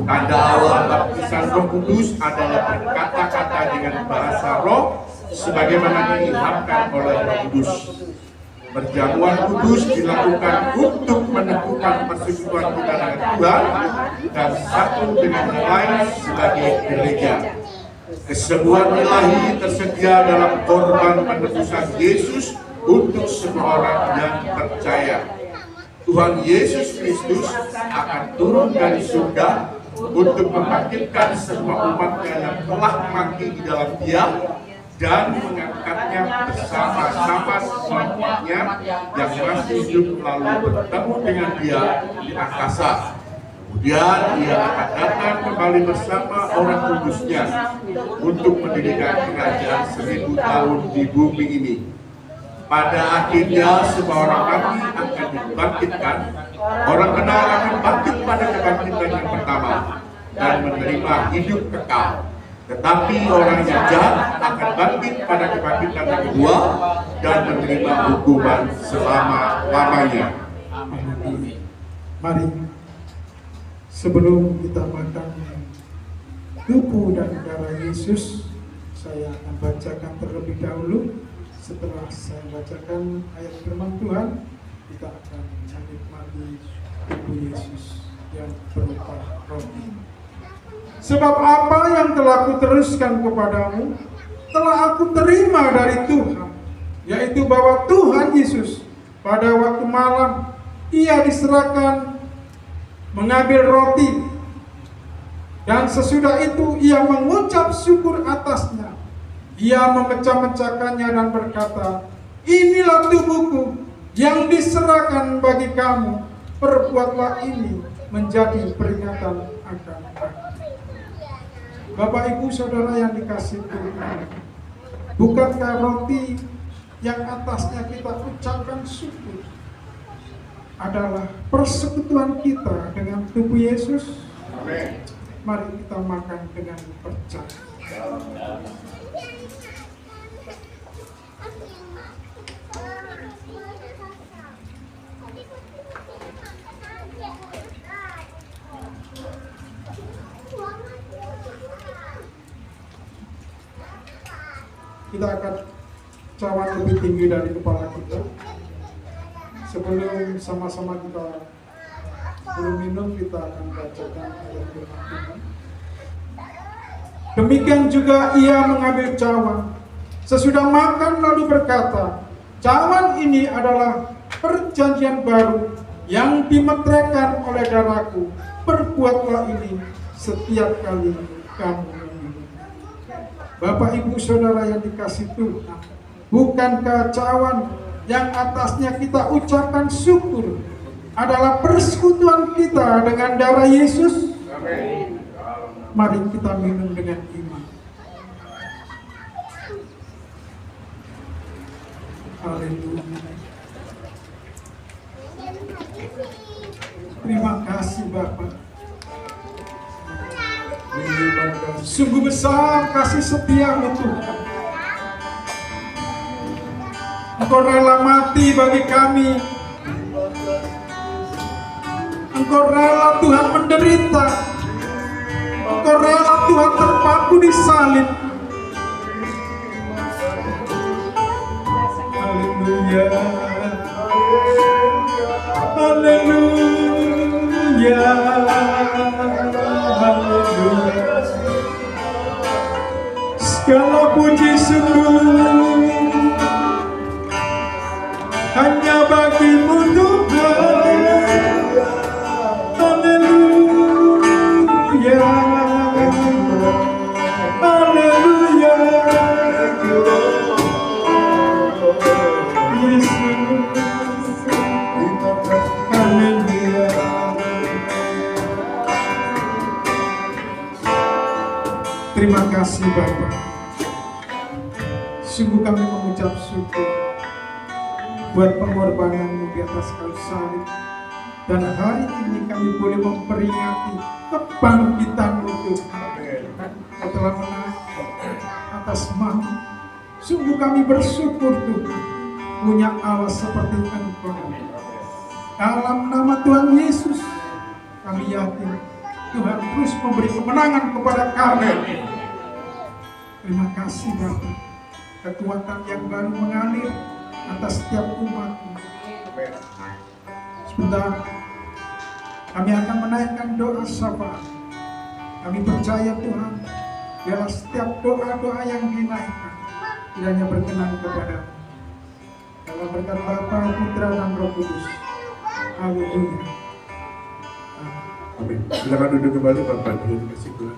S1: Tanda awal baptisan Roh Kudus adalah berkata-kata dengan bahasa roh sebagaimana diilhamkan oleh Roh Kudus. Perjamuan kudus dilakukan untuk meneguhkan persekutuan kita dengan Tuhan dan satu dengan yang lain sebagai gereja. Kesembuhan ilahi tersedia dalam korban penebusan Yesus untuk semua orang yang percaya. Tuhan Yesus Kristus akan turun dari surga untuk membangkitkan semua umatnya yang telah mati di dalam Dia dan mengangkatnya bersama-sama semua umatnya yang masih hidup lalu bertemu dengan Dia di angkasa. Kemudian Ia akan datang kembali bersama orang kudusnya untuk mendirikan kerajaan 1000 tahun di bumi ini. Pada akhirnya semua orang mati akan dibangkitkan. Orang benar akan bangkit pada kebangkitan yang pertama dan menerima hidup kekal. Tetapi orang yang jahat akan bangkit pada kebangkitan yang kedua dan menerima hukuman selama-lamanya.
S7: Mari, sebelum kita makan tubuh dan darah Yesus, saya akan bacakan terlebih dahulu. Setelah saya bacakan ayat firman Tuhan, kita akan menikmati tubuh Yesus yang berupa roti. Sebab apa yang telah kuteruskan kepadamu telah aku terima dari Tuhan, yaitu bahwa Tuhan Yesus pada waktu malam Ia diserahkan mengambil roti, dan sesudah itu Ia mengucap syukur atasnya. Ia memecah-mecahkannya dan berkata, "Inilah tubuhku yang diserahkan bagi kamu. Perbuatlah ini menjadi peringatan akan aku." Bapak, Ibu, Saudara yang dikasihi Tuhan, bukankah roti yang atasnya kita ucapkan syukur adalah persekutuan kita dengan tubuh Yesus?
S1: Amin.
S7: Mari kita makan dengan percaya. Kita akan cawan lebih tinggi dari kepala kita. Sebelum sama-sama kita minum, kita akan bacakan ayat firman Tuhan. Demikian juga Ia mengambil cawan sesudah makan lalu berkata, "Cawan ini adalah perjanjian baru yang dimeteraikan oleh darahku. Perbuatlah ini setiap kali kamu minum." Bapak, Ibu, Saudara yang dikasihi Tuhan, bukankah cawan yang atasnya kita ucapkan syukur adalah persekutuan kita dengan darah Yesus?
S1: Amin.
S7: Mari kita minum dengan iman. Haleluya. Terima kasih Bapak. Sungguh besar kasih setiamu Tuhan. Engkau rela mati bagi kami. Engkau rela Tuhan menderita. Engkau rela Tuhan terpaku di salib. Haleluya. Haleluya. Haleluya. Segala puji syukur hanya bagimu Tuhan. Haleluya. Haleluya. Yesus. Haleluya. Terima kasih Bapak. Sungguh kami mengucap syukur buat pengorbananmu di atas kayu salib. Dan hari ini kami boleh memperingati kebangkitan-Mu Tuhan. Kau telah menang atas maut. Sungguh kami bersyukur Tuhan, punya Allah seperti Engkau. Dalam nama Tuhan Yesus, kami yakin Tuhan terus memberi kemenangan kepada kami. Terima kasih Bapa, kekuatan yang baru mengalir atas setiap umat-Mu. Sebentar, kami akan menaikkan doa syafaat. Kami percaya Tuhan, biarlah setiap doa-doa yang dinaikkan kiranya berkenan kepada-Mu. Dalam berkat Bapa, Putra, dan Roh Kudus. Haleluya.
S1: Amin. Silakan duduk kembali Bapak Ibu, kasih Tuhan.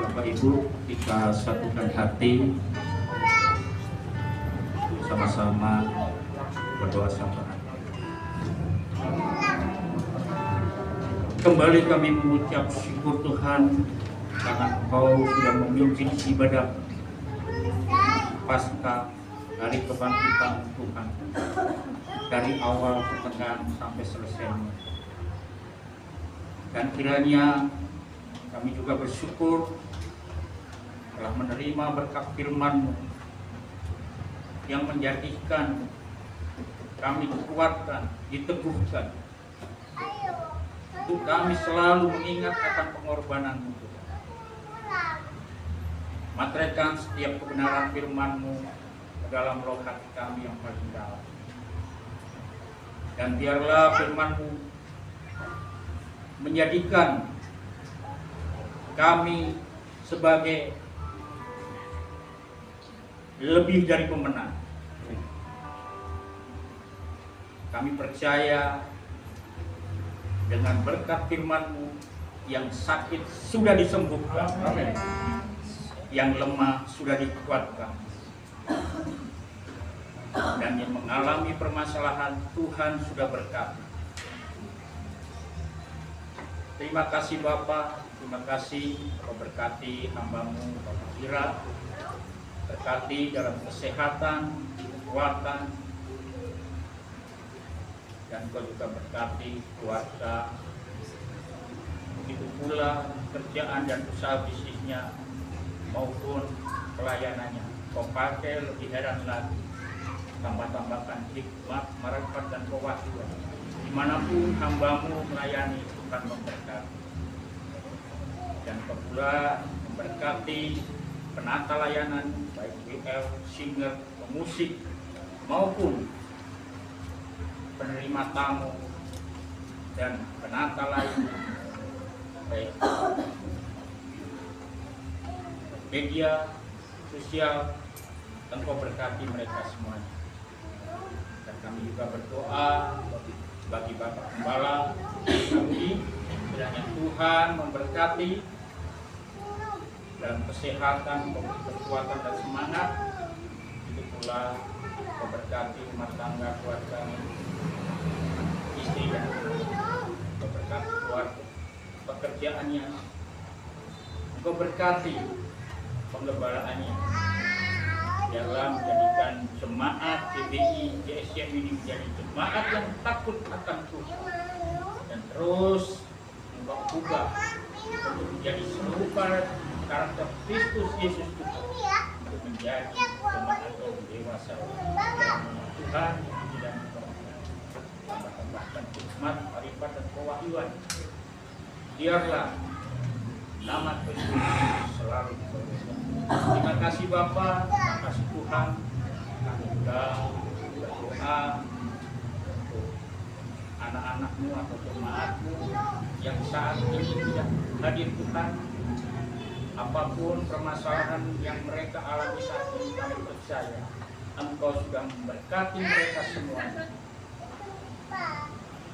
S3: Bapak Ibu, kita satukan hati, sama-sama berdoa syafaat. Kembali kami mengucap syukur Tuhan karena Engkau sudah memimpin ibadah Paskah dari kebangkitan Tuhan dari awal pertengahan sampai selesainya. Dan kiranya kami juga bersyukur telah menerima berkat firman-Mu yang menjadikan kami dikuatkan, diteguhkan untuk kami selalu mengingat akan pengorbanan-Mu. Materaikan setiap kebenaran firman-Mu ke dalam roh hati kami yang paling dalam. Dan biarlah firman-Mu menjadikan kami sebagai lebih dari pemenang. Kami percaya dengan berkat firman-Mu yang sakit sudah disembuhkan, yang lemah sudah dikuatkan, dan yang mengalami permasalahan Tuhan sudah berkati. Terima kasih Bapa, terima kasih Kau berkati hamba-Mu Bapak Ira, berkati dalam kesehatan, kekuatan, dan Kau juga berkati keluarga, begitu pula kerjaan dan usaha bisnisnya maupun pelayanannya. Kau pakai lebih heran lagi, tambah-tambahkan hikmat, marifat, dan kewahyu. Dimanapun hamba-Mu melayani, Tuhan memberkati. Dan Kau pula memberkati penata layanan, baik WL, singer, pemusik, maupun penerima tamu dan penata lain, baik media sosial. Dan Kau berkati mereka semuanya. Dan kami juga berdoa bagi Bapak Gembala kami, kiranya Tuhan memberkati dalam kesehatan, kekuatan, dan semangat. Itu pula Kau berkati rumah tangga keluarga, istri dan Kau berkati keluarga, pekerjaannya, Kau berkati penggembalaannya. Biarlah menjadikan jemaat GBI GSM ini menjadi jemaat yang takut akan Tuhan, dan terus mengubah untuk menjadi serupa karakter Kristus Yesus Tuhan, untuk menjadi jemaat yang dewasa Tuhan yang tidak tambah-tambahkan hikmat, marifat, dan kewahyuan. Biarlah nama Kristus selalu berdoa. Terima kasih Bapa, terima kasih Tuhan. Kami juga berdoa untuk anak-anak-Mu atau jemaat-Mu yang saat ini tidak hadir Tuhan. Apapun permasalahan yang mereka alami saat ini, kami percaya Engkau sudah memberkati mereka semua.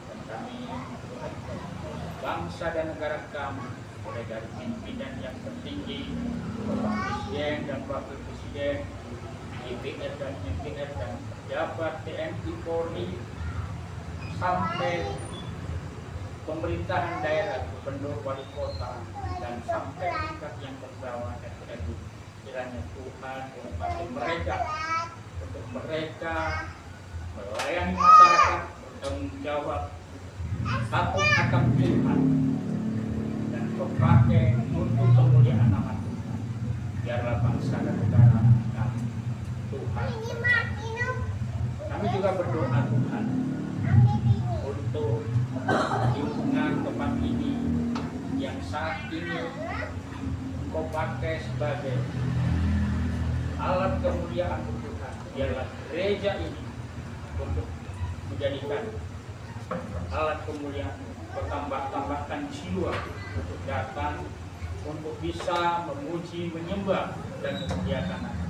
S3: Dan kami bangsa dan negara kami, mulai dari pimpinan yang tertinggi, Bapak Presiden dan Wakil Presiden, DPR dan MPR, dan pejabat TNI Polri, sampai pemerintahan daerah, gubernur, wali kota, dan sampai tingkat yang terbawah RW. Kiranya Tuhan memberkati mereka
S5: untuk mereka melayani masyarakat, bertanggung jawab, takut akan Tuhan, dan kau pakai untuk kemuliaan nama Tuhan. Biarlah bangsa dan negara kami, Tuhan berkati. Kami juga berdoa Tuhan untuk lingkungan tempat ini yang saat ini kau pakai sebagai alat kemuliaan Tuhan. Biarlah gereja ini untuk menjadikan alat kemuliaan, bertambah-tambahkan jiwa untuk datang, untuk bisa memuji, menyembah, dan memuliakan nama.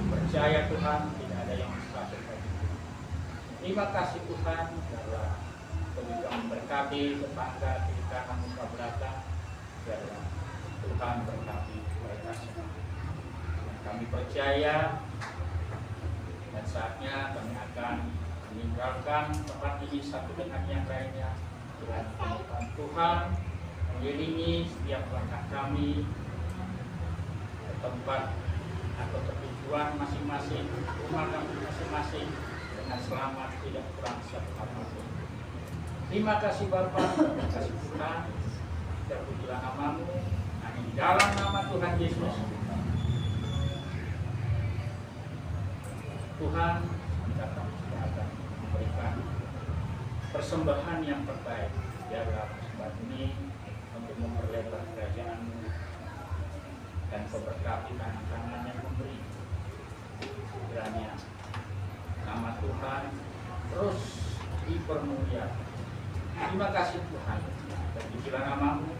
S5: Percaya Tuhan, tidak ada yang mustahil bagi Tuhan. Terima kasih Tuhan, biarlah Kau juga memberkati tetangga kiri kanan muka belakang, biarlah Tuhan berkati mereka semua. Kami percaya, dan saatnya kami akan meninggalkan tempat ini satu dengan yang lainnya. Tuhan mengiringi setiap langkah kami ke tempat atau ke tujuan masing-masing, rumah kami masing-masing dengan selamat, tidak kurang satu apapun. Terima kasih Bapa, terima kasih Tuhan, terpujilah namamu. Amin. Dalam nama Tuhan Yesus, Tuhan kita akan memberikan persembahan yang terbaik. Biarlah persembahan ini untuk memperlebar kerajaan-Mu, dan Kau berkati tangan-tangan yang memberi. Kiranya nama Tuhan terus dipermuliakan. Terima kasih Tuhan, terpujilah namamu.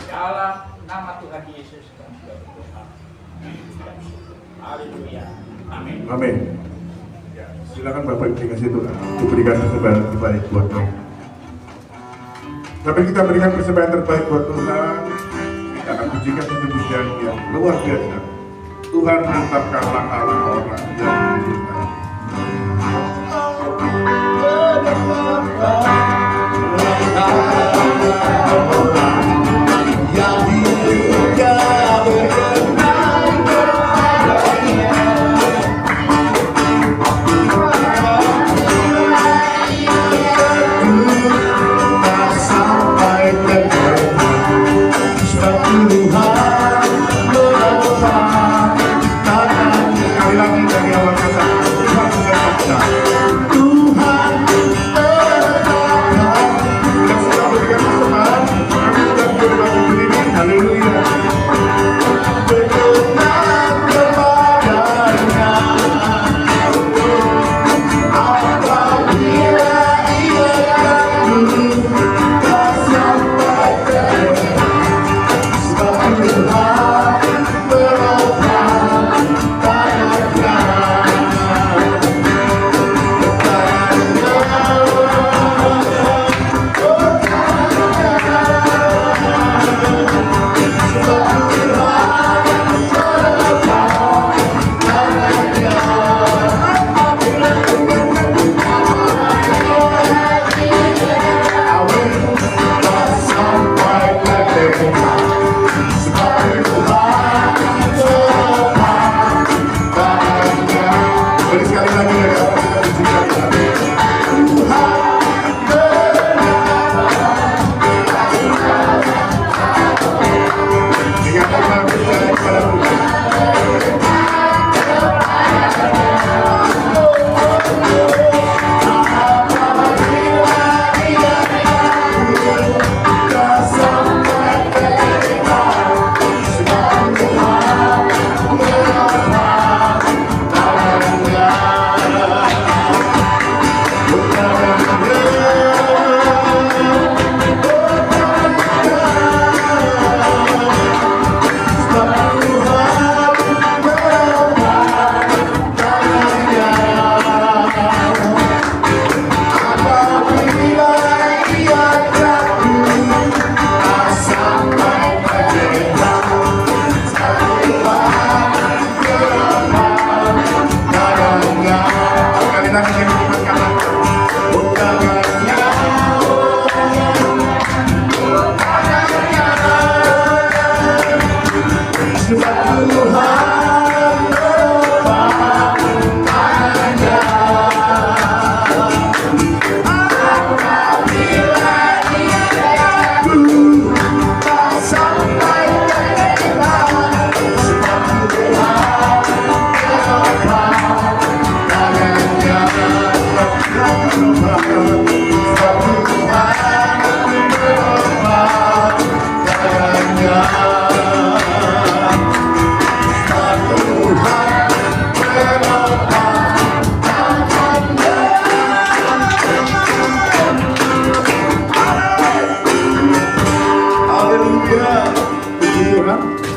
S5: Dalam nama Tuhan Yesus kami sudah berdoa dan syukur. Haleluya. Amin.
S1: Amin. Ya, silakan Bapak Ibu dikasih Tuhan untuk berikan persembahan terbaik buat Tuhan. Sampai kita berikan persembahan terbaik buat Tuhan, kita akan pujikan satu pujian yang luar biasa. Tuhan menetapkan langkah-langkah orang yang mencintai.
S8: Yang hidupnya berkenan tak sampai terjadi sebab Tuhan berdoa.
S1: Sekali lagi dari awal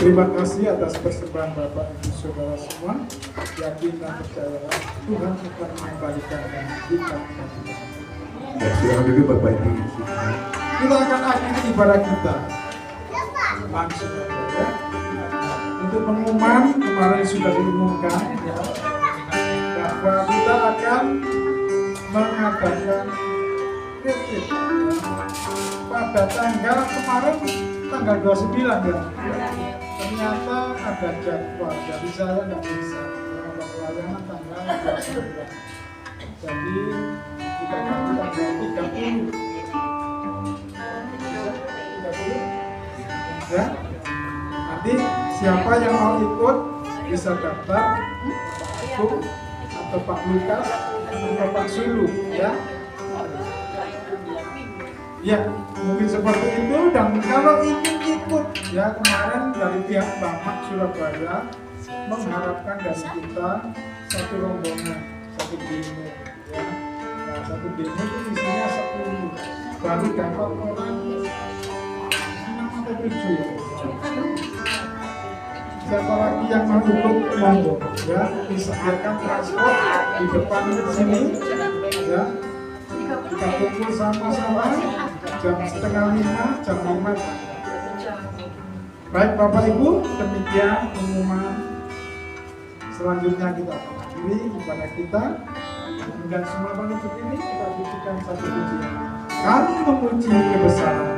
S7: Terima kasih atas persembahan Bapak Ibu Saudara semua. Yakin dan percaya Tuhan akan mengembalikan kita.
S1: Ya, silakan dulu Bapak Ibu.
S7: Kita akan akhiri ibadah kita. Langsung ya. Untuk pengumuman kemarin sudah diumumkan ya, bahwa kita akan mengadakan retreat pada tanggal kemarin tanggal 29 ya. Ternyata ada jadwal, jadi saya nggak bisa melakukan pelayanan tanggal 29. Jadi kita akan tanggal 30. Ya, nanti siapa yang mau ikut bisa daftar Pak Aku atau Pak Lukas atau Pak Sulu ya. Ya, mungkin seperti itu. Dan kalau ingin ikut ya, kemarin dari pihak Bamak Surabaya mengharapkan dari kita satu rombongan, satu demo ya. Nah, satu demo itu isinya 10, baru dapat orang 6 atau 7 ya. Siapa lagi yang mau ikut monggo ya, disediakan transport di depan sini ya. Kita kumpul sama-sama jam setengah 5, jam 5. Baik Bapak Ibu, demikian pengumuman. Selanjutnya kita akan akhiri ibadah kita. Dan semua penutup ini kita pujikan satu pujian. Kami memuji kebesaran.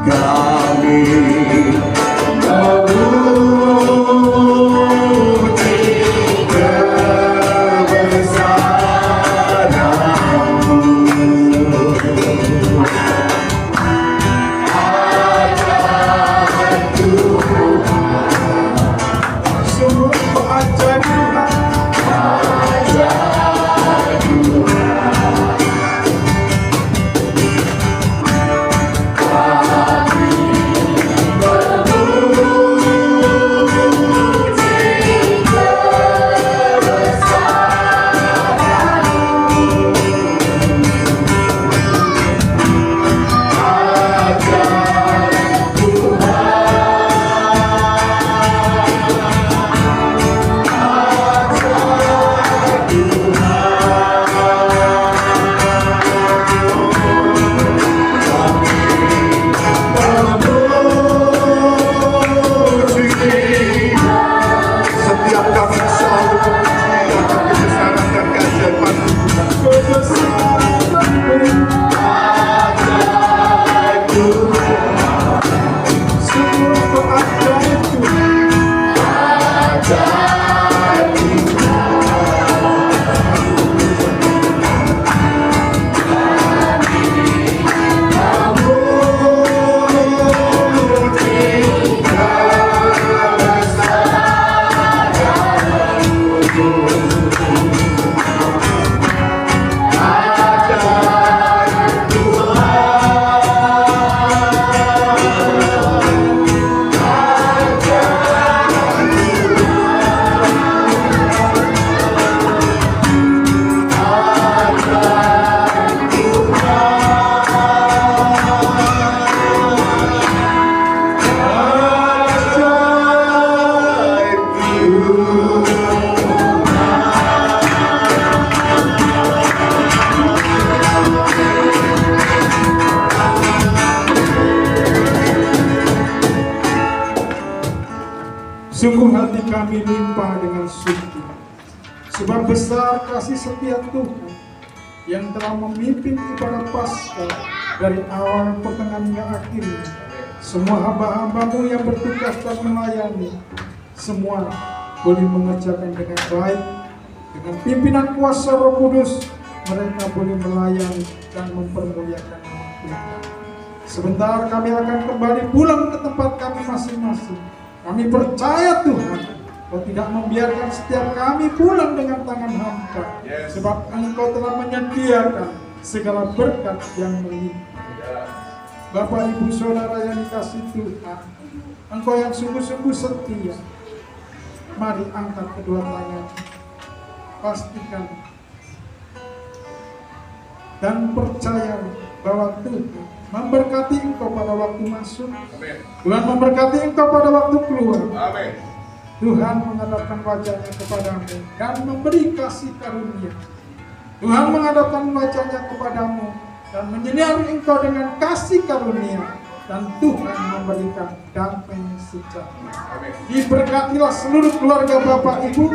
S8: Kami memuji
S7: Sungguh hati kami limpah dengan syukur, sebab besar kasih setia Tuhan yang telah memimpin ibadah Paskah dari awal pertengahan hingga akhirnya. Semua hamba-hambamu yang bertugas dan melayani, semua boleh mengerjakan dengan baik. Dengan pimpinan kuasa Roh Kudus, mereka boleh melayani dan mempermuliakan nama Tuhan. Sebentar kami akan kembali pulang ke tempat kami masing-masing. Kami percaya Tuhan Kau tidak membiarkan setiap kami pulang dengan tangan hampa. Sebab Engkau telah menyediakan segala berkat yang melimpah. Bapak, Ibu, Saudara yang dikasihi Tuhan, Engkau yang sungguh-sungguh setia, mari angkat kedua tangan, pastikan dan percaya bahwa Tuhan memberkati engkau pada waktu masuk. Tuhan memberkati engkau pada waktu keluar. Tuhan menghadapkan wajahnya kepadamu dan memberi kasih karunia. Tuhan menghadapkan wajahnya kepadamu dan menyinari engkau dengan kasih karunia, dan Tuhan memberikan damai sejahtera. Diberkatilah seluruh keluarga Bapak Ibu,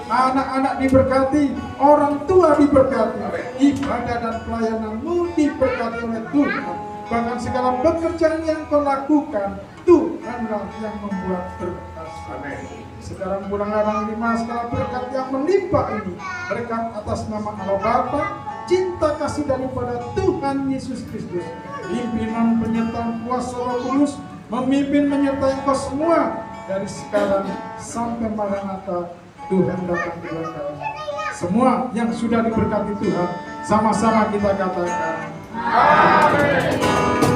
S7: anak-anak diberkati, orang tua diberkati, ibadah dan pelayananmu diberkati oleh Tuhan. Bahkan segala pekerjaan yang kau lakukan, Tuhanlah yang membuat berkat. Sekarang pulang terima segala berkat yang melimpah ini, berkat atas nama Allah Bapa, cinta kasih daripada Tuhan Yesus Kristus, pimpinan penyertaan kuasa Roh Kudus, memimpin menyertai engkau semua dari sekarang sampai Maranatha Tuhan datang kedua kali. Semua yang sudah diberkati Tuhan, sama-sama kita katakan amin.